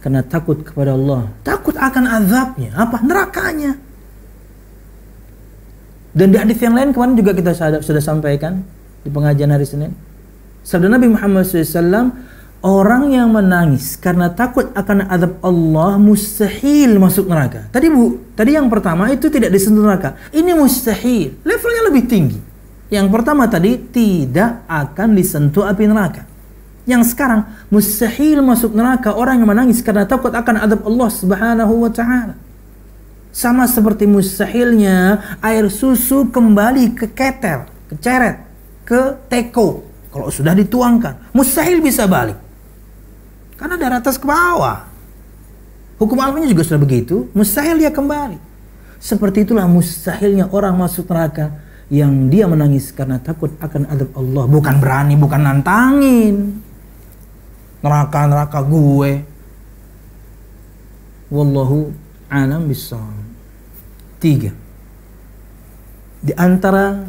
karena takut kepada Allah, takut akan azabnya, apa? Nerakanya. Dan di hadis yang lain kemarin juga kita sudah sampaikan di pengajian hari Senin. Sabda Nabi Muhammad SAW, orang yang menangis karena takut akan azab Allah mustahil masuk neraka. Tadi yang pertama itu tidak disentuh neraka. Ini mustahil, levelnya lebih tinggi. Yang pertama tadi tidak akan disentuh api neraka. Yang sekarang mustahil masuk neraka orang yang menangis karena takut akan azab Allah Subhanahu wa taala. Sama seperti mustahilnya air susu kembali ke ketel, ke ceret, ke teko. Kalau sudah dituangkan, mustahil bisa balik. Karena dari atas ke bawah. Hukum alamnya juga sudah begitu, mustahil dia kembali. Seperti itulah mustahilnya orang masuk neraka yang dia menangis karena takut akan azab Allah. Bukan berani, bukan nantangin. Neraka gue. Wallahu a'lam bishawab. 3. Di antara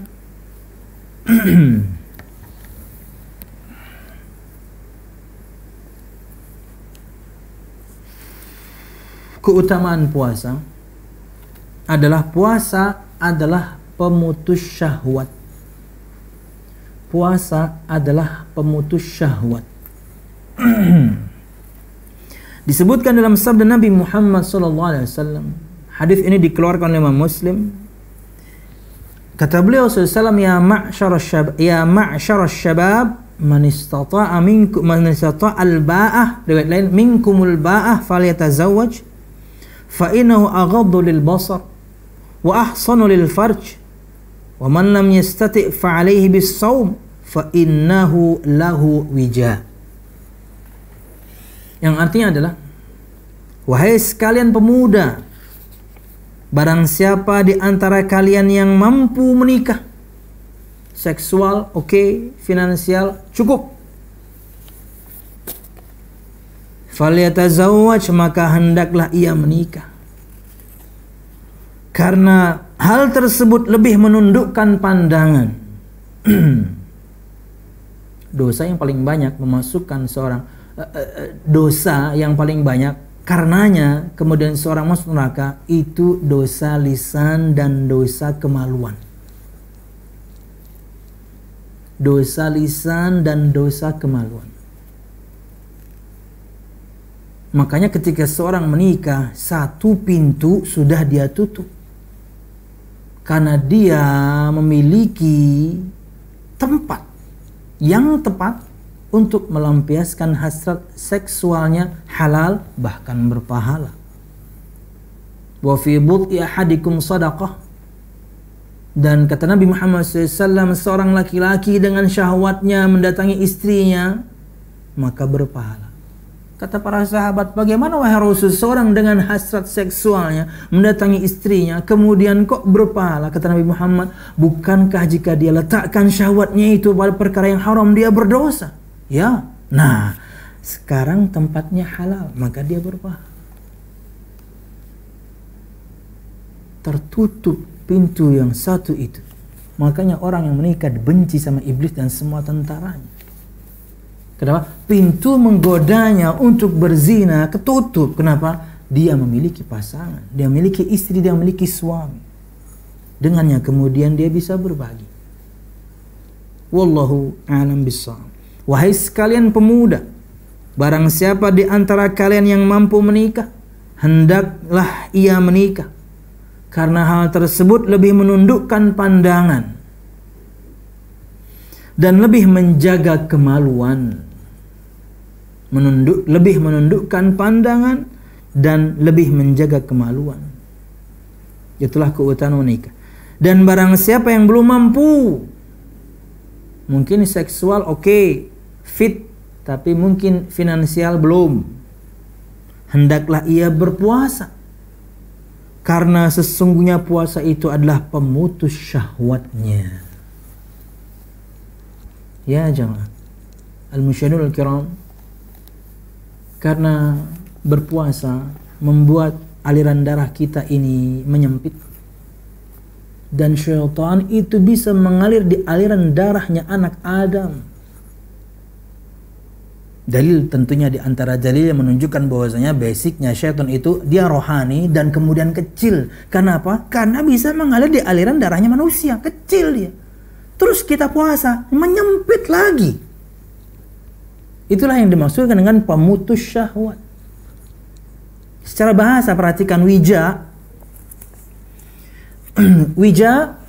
keutamaan puasa adalah pemutus syahwat. Puasa adalah pemutus syahwat. Disebutkan dalam sabda Nabi Muhammad SAW. Hadis ini dikeluarkan oleh Imam Muslim. Kata beliau SAW, ya ma'syar syabab, man istata'a al-ba'ah, riwayat lain, minkumul ba'ah falyatazawwaj, fa innahu aghaddu lil basar wa ahsanu lil farj, wa man lam yastati' fa alayhi bis shaum fa innahu lahu wija. Yang artinya adalah, wahai sekalian pemuda, barang siapa di antara kalian yang mampu menikah, seksual oke, finansial cukup, falyatazawwaj, maka hendaklah ia menikah. Karena hal tersebut lebih menundukkan pandangan. Dosa yang paling banyak memasukkan seorang dosa yang paling banyak karenanya kemudian seorang masuk neraka itu dosa lisan dan dosa kemaluan. Dosa lisan dan dosa kemaluan. Makanya ketika seorang menikah, satu pintu sudah dia tutup. Karena dia memiliki tempat yang tepat untuk melampiaskan hasrat seksualnya halal bahkan berpahala. Wa fi bud'i ahadikum sadaqah. Dan kata Nabi Muhammad SAW, seorang laki-laki dengan syahwatnya mendatangi istrinya maka berpahala. Kata para sahabat, bagaimana wahai Rasul seorang dengan hasrat seksualnya mendatangi istrinya kemudian kok berpahala? Kata Nabi Muhammad, bukankah jika dia letakkan syahwatnya itu pada perkara yang haram dia berdosa? Ya. Nah, sekarang tempatnya halal, maka dia berpahala. Tertutup pintu yang satu itu. Makanya orang yang menikah benci sama iblis dan semua tentaranya. Kenapa? Pintu menggodanya untuk berzina ketutup. Kenapa? Dia memiliki pasangan, dia memiliki istri, dia memiliki suami. Dengannya kemudian dia bisa berbagi. Wallahu a'lam bishawab. Wahai sekalian pemuda, barang siapa di antara kalian yang mampu menikah, hendaklah ia menikah. Karena hal tersebut lebih menundukkan pandangan dan lebih menjaga kemaluan. Lebih menundukkan pandangan dan lebih menjaga kemaluan. Itulah keutamaan menikah. Dan barang siapa yang belum mampu, mungkin seksual oke, fit, tapi mungkin finansial belum, hendaklah ia berpuasa. Karena sesungguhnya puasa itu adalah pemutus syahwatnya. Ya jamaah al-musyahidun al-kiram, karena berpuasa membuat aliran darah kita ini menyempit, dan syaitan itu bisa mengalir di aliran darahnya anak Adam. Dalil tentunya di antara dalil yang menunjukkan bahwasanya basicnya syaitan itu dia rohani dan kemudian kecil. Kenapa? Karena bisa mengalir di aliran darahnya manusia, kecil dia. Terus kita puasa, menyempit lagi. Itulah yang dimaksudkan dengan pemutus syahwat. Secara bahasa perhatikan wija. Wija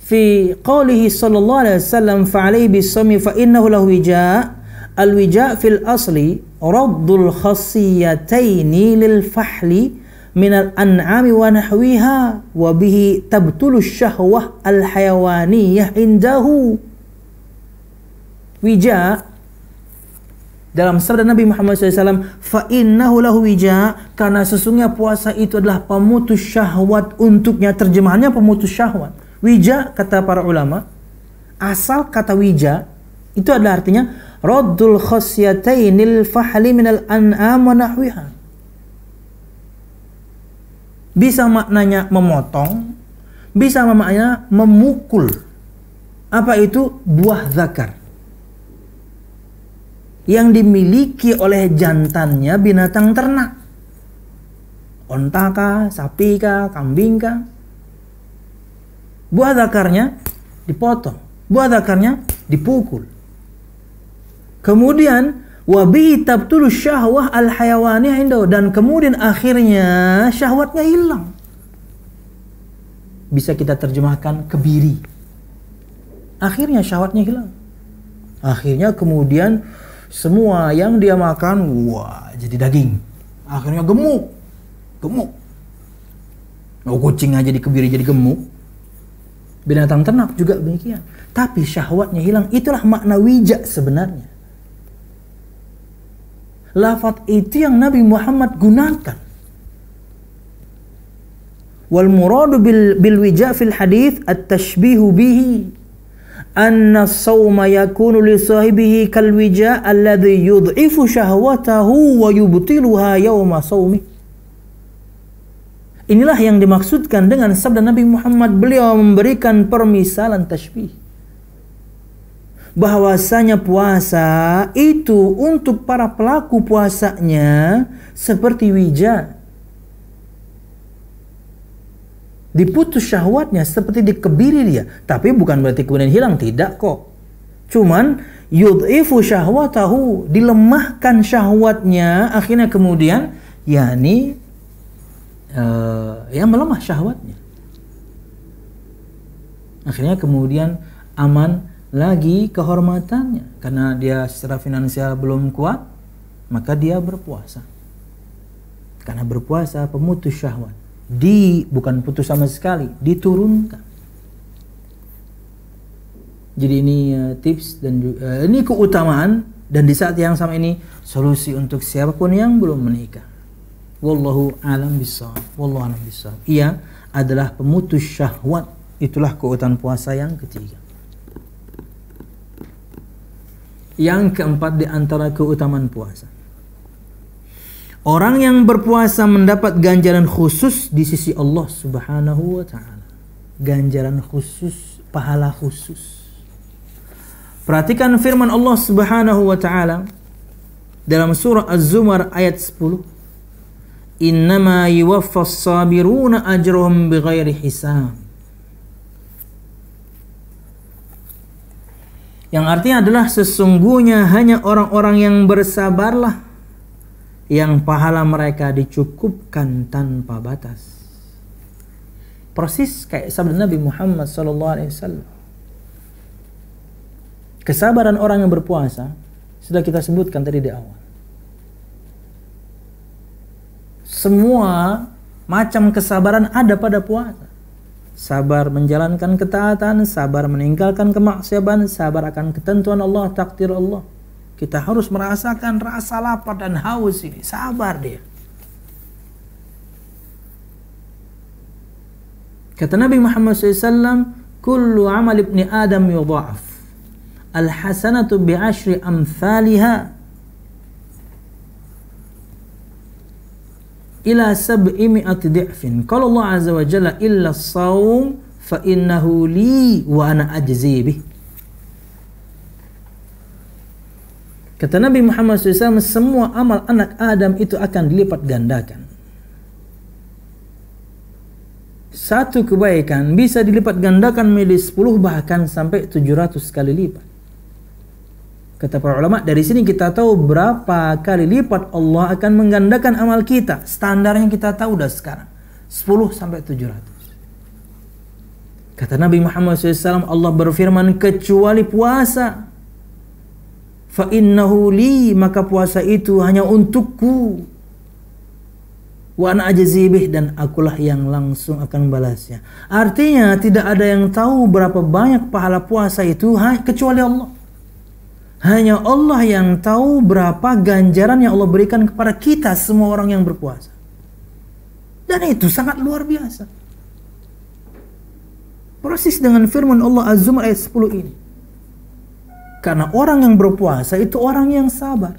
fi qawlihi sallallahu alaihi wasallam fa'alaihi bis-sawmi fa innahu lahu wija. Al-wija fil asli raddul khasiyataini lil fahli min al-an'ami wa nahwiha wa bihi tabtulu syahwah al-hayawaniyah indahu. Wija dalam sabda Nabi Muhammad SAW, fa innahu lahu wija, karena sesungguhnya puasa itu adalah pemutus syahwat untuknya. Terjemahannya pemutus syahwat. Wija kata para ulama, asal kata wija itu adalah artinya raddul khasyatainil fahli minal an'am wa nahwiha. Bisa maknanya memotong, bisa maknanya memukul. Apa itu? Buah zakar yang dimiliki oleh jantannya binatang ternak. Onta kah, sapi kah, kambing kah. Buah zakarnya dipotong, buah zakarnya dipukul. Kemudian wabihi tabtulu syahwah al-hayawani indahu, dan kemudian akhirnya syahwatnya hilang. Bisa kita terjemahkan kebiri. Akhirnya syahwatnya hilang. Akhirnya kemudian semua yang dia makan, wah, jadi daging. Akhirnya gemuk. Oh, kucing aja dikebiri jadi gemuk. Binatang ternak juga demikian. Tapi syahwatnya hilang. Itulah makna wija sebenarnya. Lafaz itu yang Nabi Muhammad gunakan. Wal muradu bil wija fil hadits at-tashbihu bihi. Anna as-sawma yakunu li sahibihi kal wija alladhi yud'ifu syahwatahu wa yubtiluha yawma sawmi. Inilah yang dimaksudkan dengan sabda Nabi Muhammad. Beliau memberikan permisalan tashbih, bahwasanya puasa itu untuk para pelaku puasanya seperti wija. Diputus syahwatnya seperti dikebiri dia. Tapi bukan berarti kemudian hilang, tidak kok. Cuman yud'ifu syahwatahu, dilemahkan syahwatnya, akhirnya kemudian yakni melemah syahwatnya. Akhirnya kemudian aman lagi kehormatannya. Karena dia secara finansial belum kuat, maka dia berpuasa. Karena berpuasa pemutus syahwat. Bukan putus sama sekali, diturunkan. Jadi ini tips dan ini keutamaan Dan di saat yang sama ini solusi untuk siapapun yang belum menikah. Wallahu a'lam bishawab. Wallahu a'lam bishawab. Ia adalah pemutus syahwat. Itulah keutamaan puasa yang ketiga. Yang keempat di antara keutamaan puasa, orang yang berpuasa mendapat ganjaran khusus di sisi Allah Subhanahu wa ta'ala. Ganjaran khusus, pahala khusus. Perhatikan firman Allah Subhanahu wa ta'ala dalam surah Az-Zumar ayat 10. Innama yuwaffas sabiruna ajrahum bighairi hisab. Yang artinya adalah sesungguhnya hanya orang-orang yang bersabarlah yang pahala mereka dicukupkan tanpa batas. Persis kayak sabda Nabi Muhammad SAW. Kesabaran orang yang berpuasa sudah kita sebutkan tadi di awal. Semua macam kesabaran ada pada puasa. Sabar menjalankan ketaatan, sabar meninggalkan kemaksiatan, sabar akan ketentuan Allah, takdir Allah. Kita harus merasakan rasa lapar dan haus ini. Sabar dia. Kata Nabi Muhammad SAW, kullu amal ibni Adam yudha'af. Al-hasanatu bi'ashri amthaliha ila 700 di'fin. Qala Allah azza wa jalla illa as-shaum fa innahu li wa ana ajzi bih. Kata Nabi Muhammad SAW, semua amal anak Adam itu akan dilipat gandakan. Satu kebaikan bisa dilipat gandakan menjadi 10 bahkan sampai 700 kali lipat. Kata para ulama, dari sini kita tahu berapa kali lipat Allah akan menggandakan amal kita. Standarnya kita tahu dah sekarang. 10 sampai 700. Kata Nabi Muhammad SAW, Allah berfirman, kecuali puasa. Fa innahu li, maka puasa itu hanya untukku. Wa ana ajzi bih, dan akulah yang langsung akan balasnya. Artinya tidak ada yang tahu berapa banyak pahala puasa itu kecuali Allah. Hanya Allah yang tahu berapa ganjaran yang Allah berikan kepada kita semua orang yang berpuasa. Dan itu sangat luar biasa. Persis dengan firman Allah Az-Zumar ayat 10 ini. Karena orang yang berpuasa itu orang yang sabar.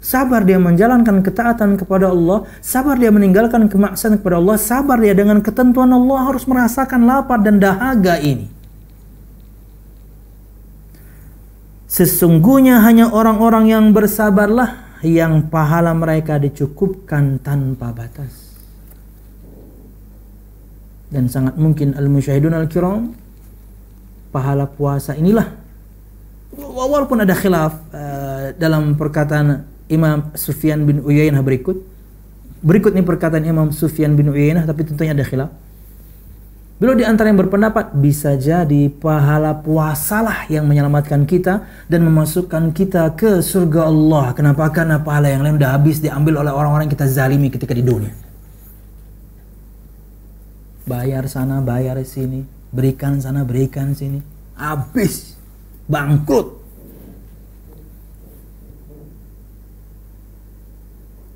Sabar dia menjalankan ketaatan kepada Allah, sabar dia meninggalkan kemaksiatan kepada Allah, sabar dia dengan ketentuan Allah, harus merasakan lapar dan dahaga ini. Sesungguhnya hanya orang-orang yang bersabarlah yang pahala mereka dicukupkan tanpa batas. Dan sangat mungkin al-musyahidun al-kiram, pahala puasa inilah, walaupun ada khilaf dalam perkataan Imam Sufyan bin Uyainah berikut nih perkataan Imam Sufyan bin Uyainah, tapi tentunya ada khilaf. Beliau di antara yang berpendapat bisa jadi pahala puasalah yang menyelamatkan kita dan memasukkan kita ke surga Allah. Kenapa? Karena pahala yang lain udah habis diambil oleh orang-orang yang kita zalimi ketika di dunia. Bayar sana, bayar sini, berikan sana, berikan sini, habis, bangkrut.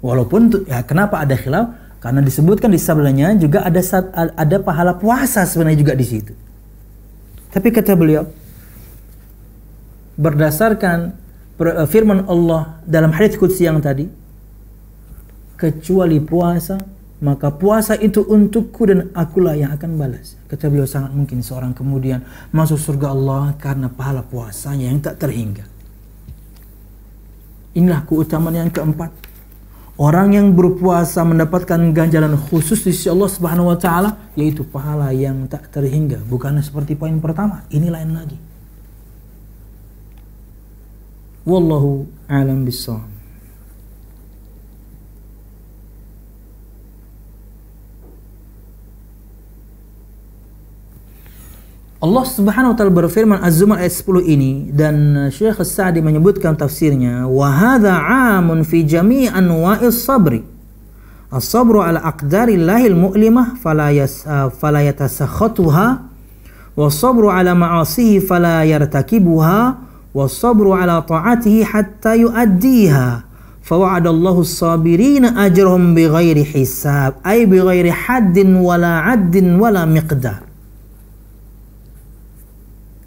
Walaupun ya, kenapa ada khilaf? Karena disebutkan di sebelahnya juga ada pahala puasa sebenarnya juga di situ. Tapi kata beliau, berdasarkan firman Allah dalam hadits qudsi yang tadi, kecuali puasa, maka puasa itu untukku dan akulah yang akan balas. Kata beliau, sangat mungkin seorang kemudian masuk surga Allah karena pahala puasanya yang tak terhingga. Inilah keutamaan yang keempat. Orang yang berpuasa mendapatkan ganjaran khusus di sisi Allah Subhanahu wa taala, yaitu pahala yang tak terhingga. Bukan seperti poin pertama, ini lain lagi. Wallahu a'lam bishawab. Allah Subhanahu wa taala berfirman Az-Zumar ayat 10 ini, dan Syekh As-Sa'di menyebutkan tafsirnya, wa hadza 'amun fi jami' anwa'is sabri. As-sabru 'ala aqdarillahil mu'limah fala yatasakhatuha, was sabru 'ala ma'asihi fala yartakibuha, was-sabru ala ta'atihi hatta yu'addiha. Fawa'adallahu as-sabirina ajrahum bighairi hisab, ay bighairi haddin wala 'addin wala miqdar.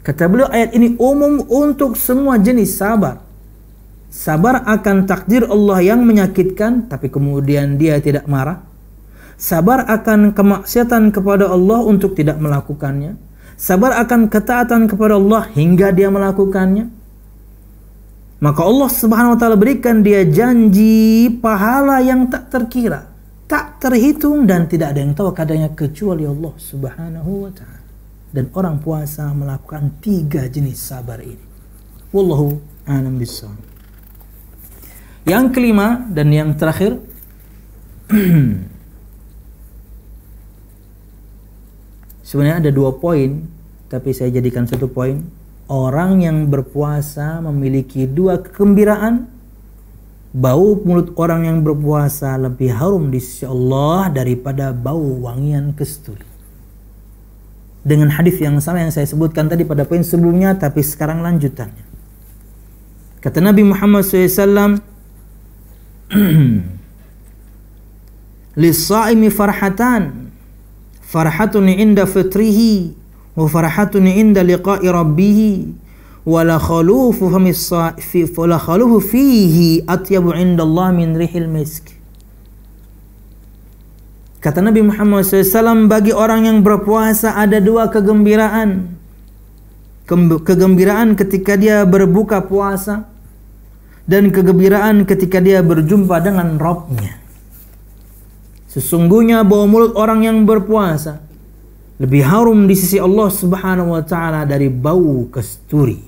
Kata beliau, ayat ini umum untuk semua jenis sabar. Sabar akan takdir Allah yang menyakitkan, tapi kemudian dia tidak marah. Sabar akan kemaksiatan kepada Allah untuk tidak melakukannya. Sabar akan ketaatan kepada Allah hingga dia melakukannya. Maka Allah Subhanahu wa taala berikan dia janji pahala yang tak terkira, tak terhitung, dan tidak ada yang tahu kadarnya kecuali Allah Subhanahu wa taala. Dan orang puasa melakukan 3 jenis sabar ini. Wallahu a'lam bishawab. Yang kelima dan yang terakhir, sebenarnya ada 2 poin, tapi saya jadikan 1 poin. Orang yang berpuasa memiliki 2 kegembiraan. Bau mulut orang yang berpuasa lebih harum di sisi Allah daripada bau wangian kasturi. Dengan hadis yang sama yang saya sebutkan tadi pada poin sebelumnya, tapi sekarang lanjutannya. Kata Nabi Muhammad SAW, lis-sha'imi farhatan, farhatun inda fitrihi wa farhatun inda liqa'i rabbih, wa la khalufu fihi atyabu inda Allah min rihil misk. Kata Nabi Muhammad SAW, bagi orang yang berpuasa ada 2 kegembiraan. Kegembiraan ketika dia berbuka puasa, dan kegembiraan ketika dia berjumpa dengan Rabb-nya. Sesungguhnya bau mulut orang yang berpuasa lebih harum di sisi Allah Subhanahu wa taala dari bau kasturi.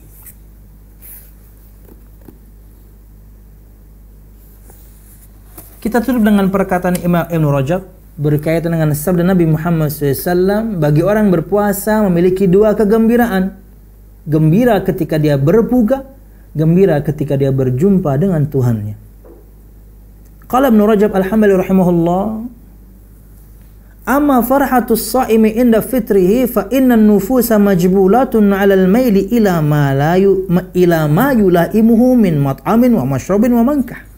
Kita tutup dengan perkataan Imam Ibn Rajab berkaitan dengan sabda Nabi Muhammad SAW, bagi orang berpuasa memiliki 2 kegembiraan. Gembira ketika dia berbuka, gembira ketika dia berjumpa dengan Tuhannya. Qala Ibn Rajab al-Hambali rahimahullah, amma farhatus sha'imi inda fitrihi fa inna an-nufusa majbulatun 'ala al-maili ila ma yulaimuhu min mat'amin wa mashrabin wa mankah.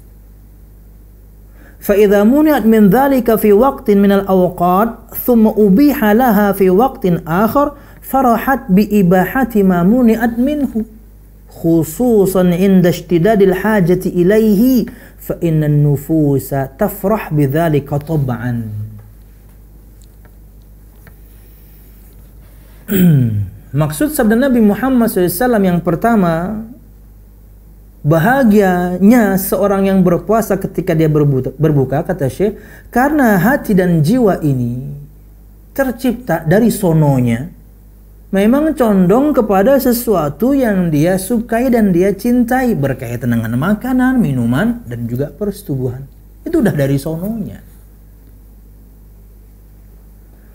فإذا منعت من ذلك في وقت من الأوقات ثم أبيح لها في وقت آخر فرحت بإباحة ما منعت منه خصوصا عند اشتداد الحاجة إليه فإن النفوس تفرح بذلك طبعا. Maksud sabda Nabi Muhammad SAW yang pertama, bahagianya seorang yang berpuasa ketika dia berbuka, kata Syekh, karena hati dan jiwa ini tercipta dari sononya, memang condong kepada sesuatu yang dia sukai dan dia cintai, berkaitan dengan makanan, minuman, dan juga persetubuhan. Itu udah dari sononya.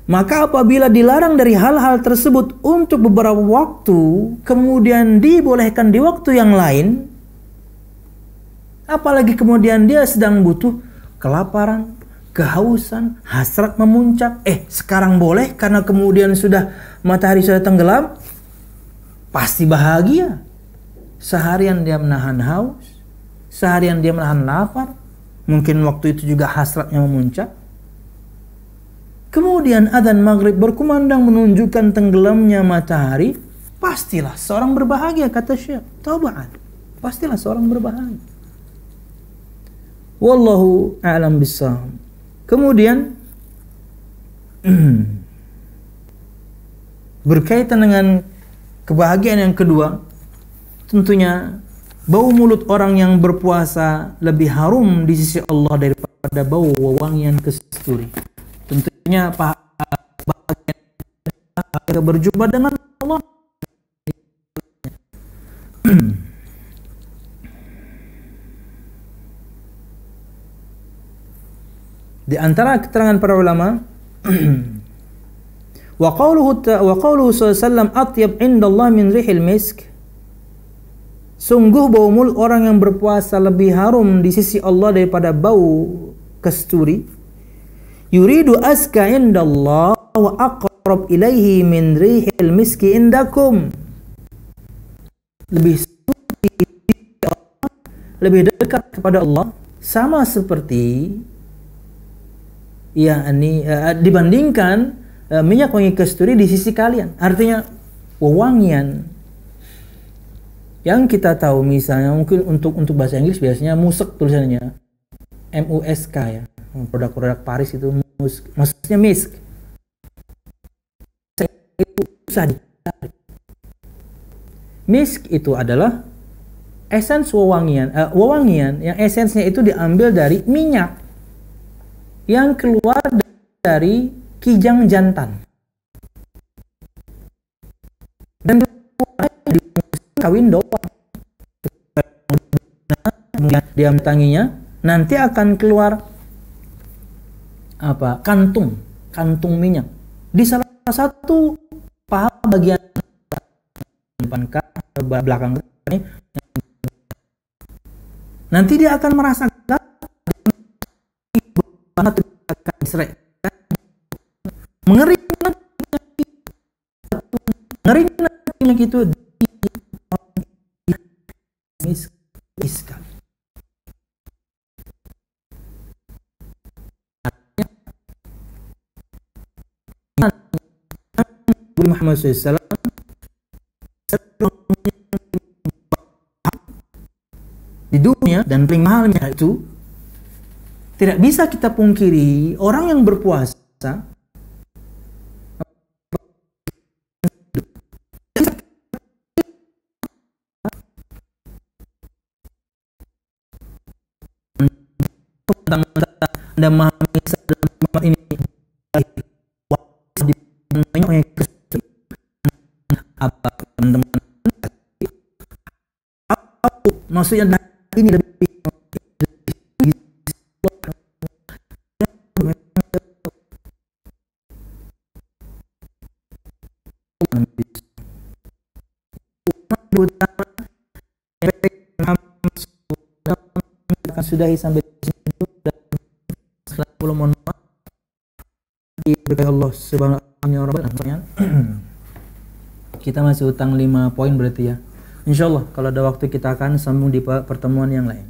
Maka apabila dilarang dari hal-hal tersebut untuk beberapa waktu, kemudian dibolehkan di waktu yang lain, apalagi kemudian dia sedang butuh kelaparan, kehausan, hasrat memuncak. Sekarang boleh karena kemudian sudah matahari sudah tenggelam, pasti bahagia. Seharian dia menahan haus, seharian dia menahan lapar, mungkin waktu itu juga hasratnya memuncak. Kemudian adzan maghrib berkumandang menunjukkan tenggelamnya matahari, pastilah seorang berbahagia, kata Syekh. Taba'an, pastilah seorang berbahagia. Wallahu a'lam bishawab. Kemudian berkaitan dengan kebahagiaan yang kedua, tentunya bau mulut orang yang berpuasa lebih harum di sisi Allah daripada bau wewangian kasturi. Tentunya bahagia berjumpa dengan Allah. Di antara keterangan para ulama, wa qawluhu sallallahu atyab indallah min rihil misk, sungguh bau mulut orang yang berpuasa lebih harum di sisi Allah daripada bau kasturi. Yuridu aska indallah wa aqrab ilaihi min rihil miski indakum, lebih lebih dekat kepada Allah sama seperti dibandingkan minyak wangi kasturi di sisi kalian. Artinya wewangian yang kita tahu, misalnya mungkin untuk bahasa Inggris biasanya musk tulisannya MUSK ya, produk-produk Paris itu maksudnya misk. Itu susah dicari. Misk itu adalah esens wewangian yang esensnya itu diambil dari minyak yang keluar dari kijang jantan dan di kawin doang. Kemudian diamtanginya nanti akan keluar kantung minyak di salah satu paha bagian belakang ini. Nanti dia akan merasakan banget akan diserai, mengering minyak itu sekali. Muhammad SAW di dunia dan paling mahalnya itu tidak bisa kita pungkiri, orang yang berpuasa Anda memahami dalam tempat ini apa teman-teman, maksudnya ini lebih sudahi sampai situ dan mohon maaf diberkahi Allah subhanahu wa ta'ala. Kita masih utang 5 poin berarti ya. Insyaallah kalau ada waktu kita akan sambung di pertemuan yang lain.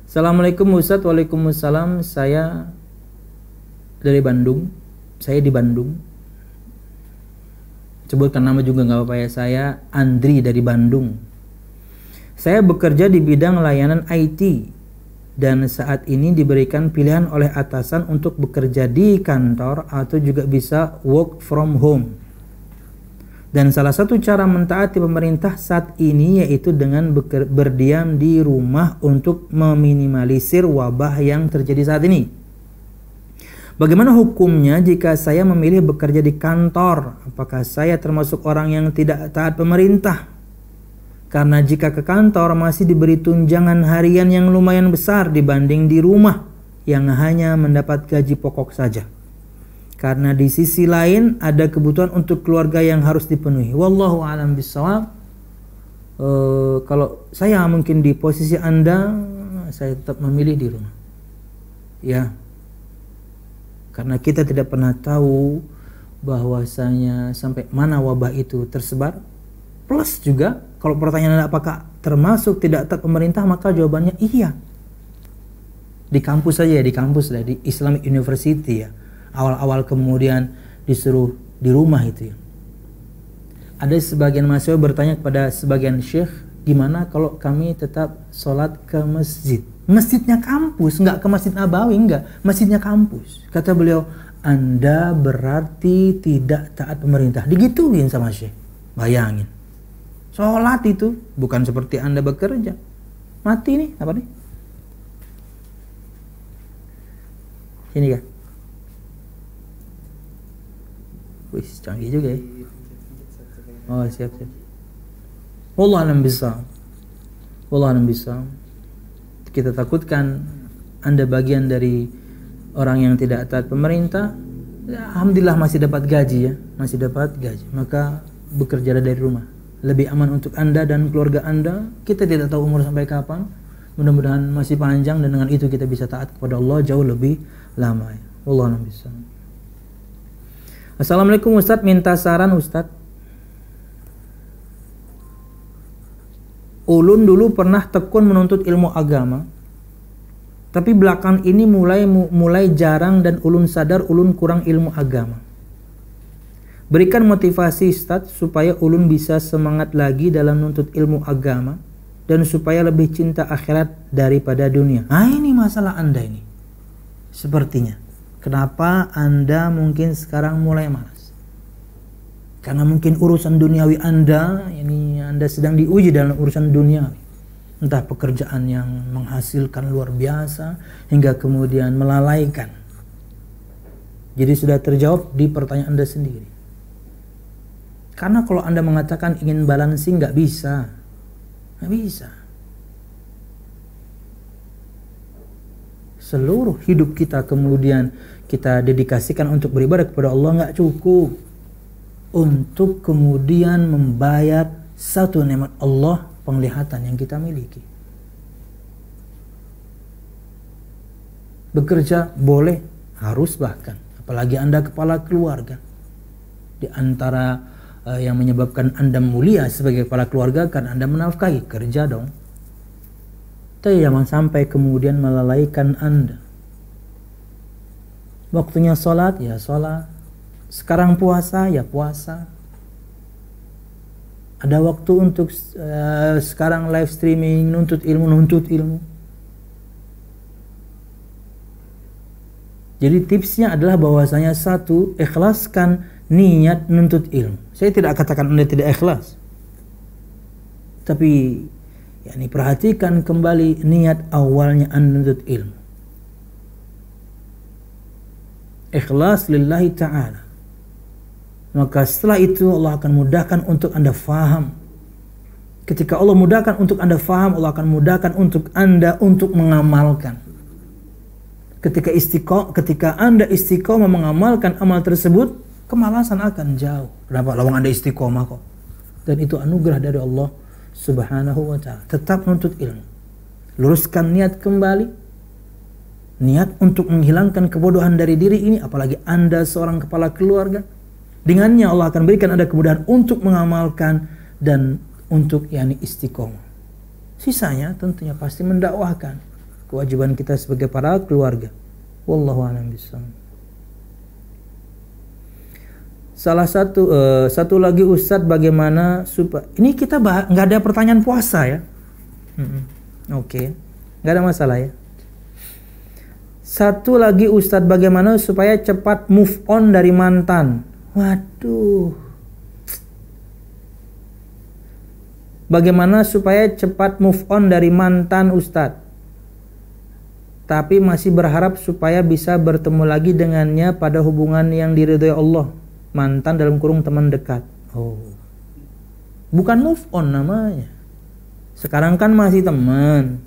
Assalamualaikum Ustaz. Waalaikumsalam. Saya dari Bandung. Saya di Bandung. Sebutkan nama juga nggak apa-apa ya. Saya Andri dari Bandung. Saya bekerja di bidang layanan IT dan saat ini diberikan pilihan oleh atasan untuk bekerja di kantor atau juga bisa work from home. Dan salah satu cara mentaati pemerintah saat ini yaitu dengan berdiam di rumah untuk meminimalisir wabah yang terjadi saat ini. Bagaimana hukumnya jika saya memilih bekerja di kantor? Apakah saya termasuk orang yang tidak taat pemerintah? Karena jika ke kantor masih diberi tunjangan harian yang lumayan besar dibanding di rumah yang hanya mendapat gaji pokok saja. Karena di sisi lain ada kebutuhan untuk keluarga yang harus dipenuhi. Wallahu a'lam bishawab. Kalau saya mungkin di posisi Anda, saya tetap memilih di rumah. Ya. Karena kita tidak pernah tahu bahwasanya sampai mana wabah itu tersebar. Plus juga kalau pertanyaan apakah termasuk tidak taat pemerintah, maka jawabannya iya. Di kampus saja ya, di kampus lah, di Islamic University ya. Awal-awal kemudian disuruh di rumah itu ya. Ada sebagian mahasiswa bertanya kepada sebagian syekh, gimana kalau kami tetap sholat ke masjid? Masjidnya kampus, enggak ke Masjid Nabawi, enggak. Masjidnya kampus. Kata beliau, Anda berarti tidak taat pemerintah. Digituin sama syekh. Bayangin. Sholat itu bukan seperti Anda bekerja. Mati nih, apa nih? Sini kah? Wih, canggih juga ya. Oh, siap. Wallahu a'lam bishawab. Wallahu a'lam bishawab. Kita takutkan Anda bagian dari orang yang tidak taat pemerintah. Ya, alhamdulillah masih dapat gaji ya, masih dapat gaji. Maka bekerjalah dari rumah. Lebih aman untuk Anda dan keluarga Anda. Kita tidak tahu umur sampai kapan. Mudah-mudahan masih panjang dan dengan itu kita bisa taat kepada Allah jauh lebih lama ya. Wallahu a'lam bishawab. Assalamualaikum Ustadz, minta saran Ustadz. Ulun dulu pernah tekun menuntut ilmu agama, tapi belakang ini mulai jarang dan ulun sadar ulun kurang ilmu agama. Berikan motivasi Ustadz supaya ulun bisa semangat lagi dalam menuntut ilmu agama dan supaya lebih cinta akhirat daripada dunia. Nah, ini masalah Anda ini. Sepertinya. Kenapa Anda mungkin sekarang mulai malas? Karena mungkin urusan duniawi Anda, ini Anda sedang diuji dalam urusan duniawi. Entah pekerjaan yang menghasilkan luar biasa hingga kemudian melalaikan. Jadi sudah terjawab di pertanyaan Anda sendiri. Karena kalau Anda mengatakan ingin balancing, nggak bisa. Nggak bisa. Seluruh hidup kita kemudian kita dedikasikan untuk beribadah kepada Allah nggak cukup untuk kemudian membayar satu nikmat Allah, penglihatan yang kita miliki. Bekerja boleh, harus bahkan, apalagi Anda kepala keluarga. Di antara yang menyebabkan Anda mulia sebagai kepala keluarga karena Anda menafkahi, kerja dong. Tapi jangan sampai kemudian melalaikan Anda. Waktunya sholat, ya sholat. Sekarang puasa, ya puasa. Ada waktu untuk sekarang live streaming, nuntut ilmu. Jadi tipsnya adalah bahwasanya satu, ikhlaskan niat nuntut ilmu. Saya tidak katakan Anda tidak ikhlas. Tapi yakni perhatikan kembali niat awalnya Anda menuntut ilmu. Ikhlas lillahi ta'ala. Maka setelah itu Allah akan mudahkan untuk Anda faham. Ketika Allah mudahkan untuk Anda faham, Allah akan mudahkan untuk Anda untuk mengamalkan. Ketika Anda istiqomah mengamalkan amal tersebut, kemalasan akan jauh. Kenapa? Lawang Anda istiqomah kok. Dan itu anugerah dari Allah Subhanahu wa ta'ala. Tetap menuntut ilmu. Luruskan niat kembali. Niat untuk menghilangkan kebodohan dari diri ini, apalagi Anda seorang kepala keluarga. Dengannya Allah akan berikan Anda kemudahan untuk mengamalkan dan untuk istiqomah. Sisanya tentunya pasti mendakwahkan. Kewajiban kita sebagai para keluarga. Wallahu a'lam bishawab. Satu lagi Ustadz, bagaimana supaya ini kita nggak ada pertanyaan puasa ya? Oke, nggak ada masalah ya. Satu lagi Ustadz, bagaimana supaya cepat move on dari mantan? Waduh. Bagaimana supaya cepat move on dari mantan Ustadz? Tapi masih berharap supaya bisa bertemu lagi dengannya pada hubungan yang diridhoi Allah. Mantan dalam kurung teman dekat. Oh, bukan move on namanya. Sekarang kan masih teman.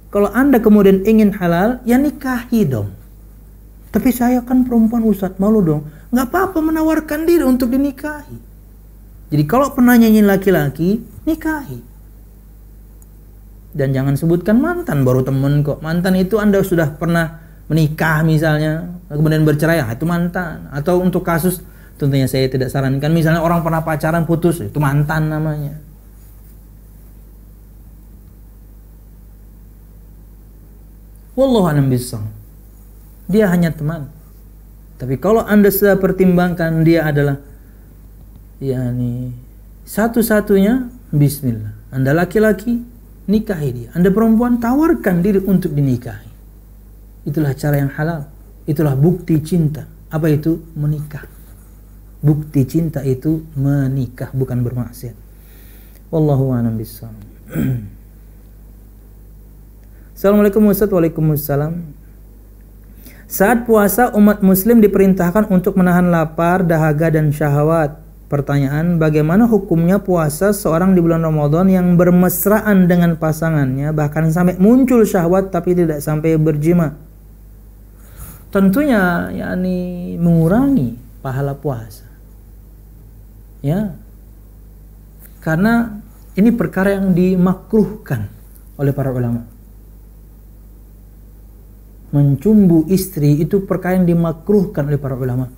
Kalau Anda kemudian ingin halal, ya nikahi dong. Tapi saya kan perempuan Ustadz, malu dong. Nggak apa-apa menawarkan diri untuk dinikahi. Jadi kalau pernah nyanyi laki-laki, nikahi. Dan jangan sebutkan mantan, baru temen kok. Mantan itu Anda sudah pernah menikah misalnya, kemudian bercerai, itu mantan. Atau untuk kasus, tentunya saya tidak sarankan, misalnya orang pernah pacaran putus, itu mantan namanya. Wallahu a'lam bishawab. Dia hanya teman. Tapi kalau Anda sudah pertimbangkan dia adalah satu-satunya, bismillah. Anda laki-laki, nikahi dia. Anda perempuan, tawarkan diri untuk dinikahi. Itulah cara yang halal. Itulah bukti cinta. Apa itu? Menikah. Bukti cinta itu menikah, bukan bermaksiat. Wallahu a'lam bishawab. Assalamualaikum Ustaz. Waalaikumsalam. Saat puasa umat muslim diperintahkan untuk menahan lapar, dahaga dan syahwat. Pertanyaan, bagaimana hukumnya puasa seorang di bulan Ramadan yang bermesraan dengan pasangannya, bahkan sampai muncul syahwat tapi tidak sampai berjima? Tentunya mengurangi pahala puasa. Ya. Karena ini perkara yang dimakruhkan oleh para ulama. Mencumbu istri itu perkara yang dimakruhkan oleh para ulama.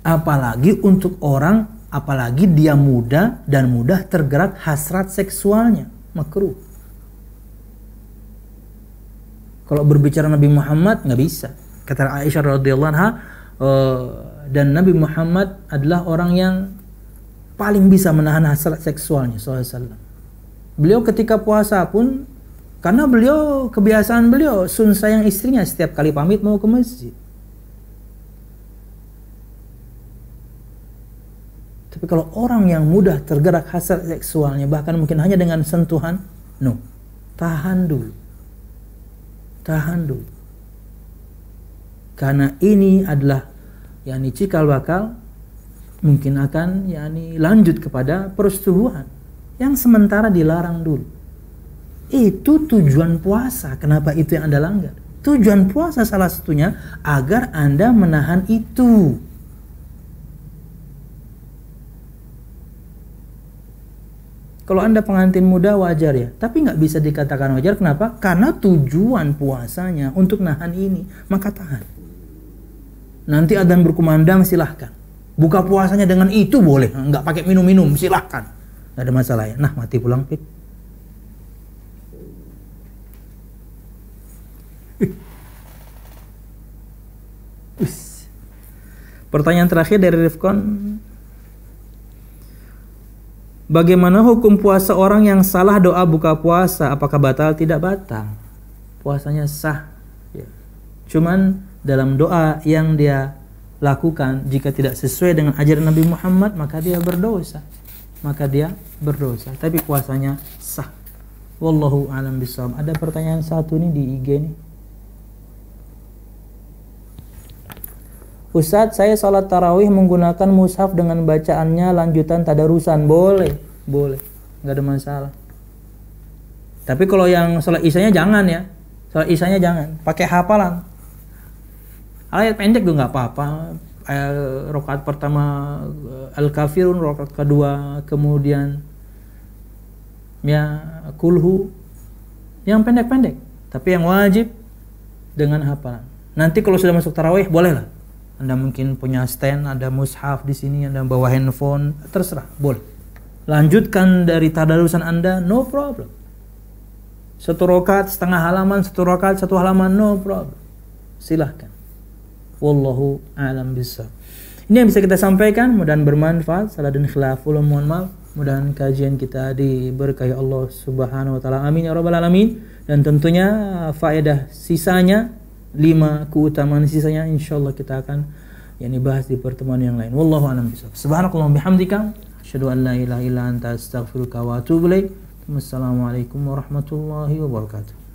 Apalagi untuk orang, apalagi dia muda dan mudah tergerak hasrat seksualnya, makruh. Kalau berbicara Nabi Muhammad nggak bisa. Kata Aisyah radhiyallahu anha, dan Nabi Muhammad adalah orang yang paling bisa menahan hasrat seksualnya SAW. Beliau ketika puasa pun, karena beliau kebiasaan beliau sun sayang istrinya setiap kali pamit mau ke masjid. Tapi kalau orang yang mudah tergerak hasrat seksualnya, bahkan mungkin hanya dengan sentuhan, no, tahan dulu. Tahan dulu. Karena ini adalah yakni cikal bakal mungkin akan yakni lanjut kepada persetubuhan yang sementara dilarang dulu. Itu tujuan puasa. Kenapa itu yang Anda langgar? Tujuan puasa salah satunya agar Anda menahan itu. Kalau Anda pengantin muda wajar ya, tapi nggak bisa dikatakan wajar. Kenapa? Karena tujuan puasanya untuk nahan ini, maka tahan. Nanti adzan berkumandang silahkan. Buka puasanya dengan itu boleh, nggak pakai minum-minum silahkan, nggak ada masalah ya. Nah mati pulang pik. Pertanyaan terakhir dari Rifkon. Bagaimana hukum puasa orang yang salah doa buka puasa? Apakah batal? Tidak batal. Puasanya sah. Ya. Cuman dalam doa yang dia lakukan, jika tidak sesuai dengan ajaran Nabi Muhammad, maka dia berdosa. Tapi puasanya sah. Wallahu a'lam bishawab. Ada pertanyaan satu nih di IG nih. Ustadz, saya sholat tarawih menggunakan mushaf dengan bacaannya lanjutan tadarusan. Boleh, nggak ada masalah. Tapi kalau yang sholat isyanya jangan ya. Sholat isyanya jangan, pakai hafalan. Ayat pendek juga nggak apa-apa. Rakaat pertama Al-Kafirun, rakaat kedua kemudian ya kulhu. Yang pendek-pendek. Tapi yang wajib dengan hafalan. Nanti kalau sudah masuk tarawih bolehlah. Anda mungkin punya stand, ada mushaf di sini, Anda bawa handphone, terserah, boleh. Lanjutkan dari tadarusan Anda, no problem. Satu rakaat setengah halaman, satu rakaat satu halaman, no problem. Silahkan. Wallahu a'lam bishawab. Ini yang bisa kita sampaikan, mudah-mudahan bermanfaat. Salah dan khilaful, mohon maaf. Mudah-mudahan kajian kita diberkahi Allah Subhanahu wa taala. Amin ya rabbal alamin. Dan tentunya faedah sisanya, 5 keutamaan sisanya insyaallah kita akan bahas di pertemuan yang lain. Wallahu a'lam bishawab. Subhanakallahumma bihamdika asyhadu an la ilaha illa anta astaghfiruka wa atubu ilaik. Wassalamualaikum warahmatullahi wabarakatuh.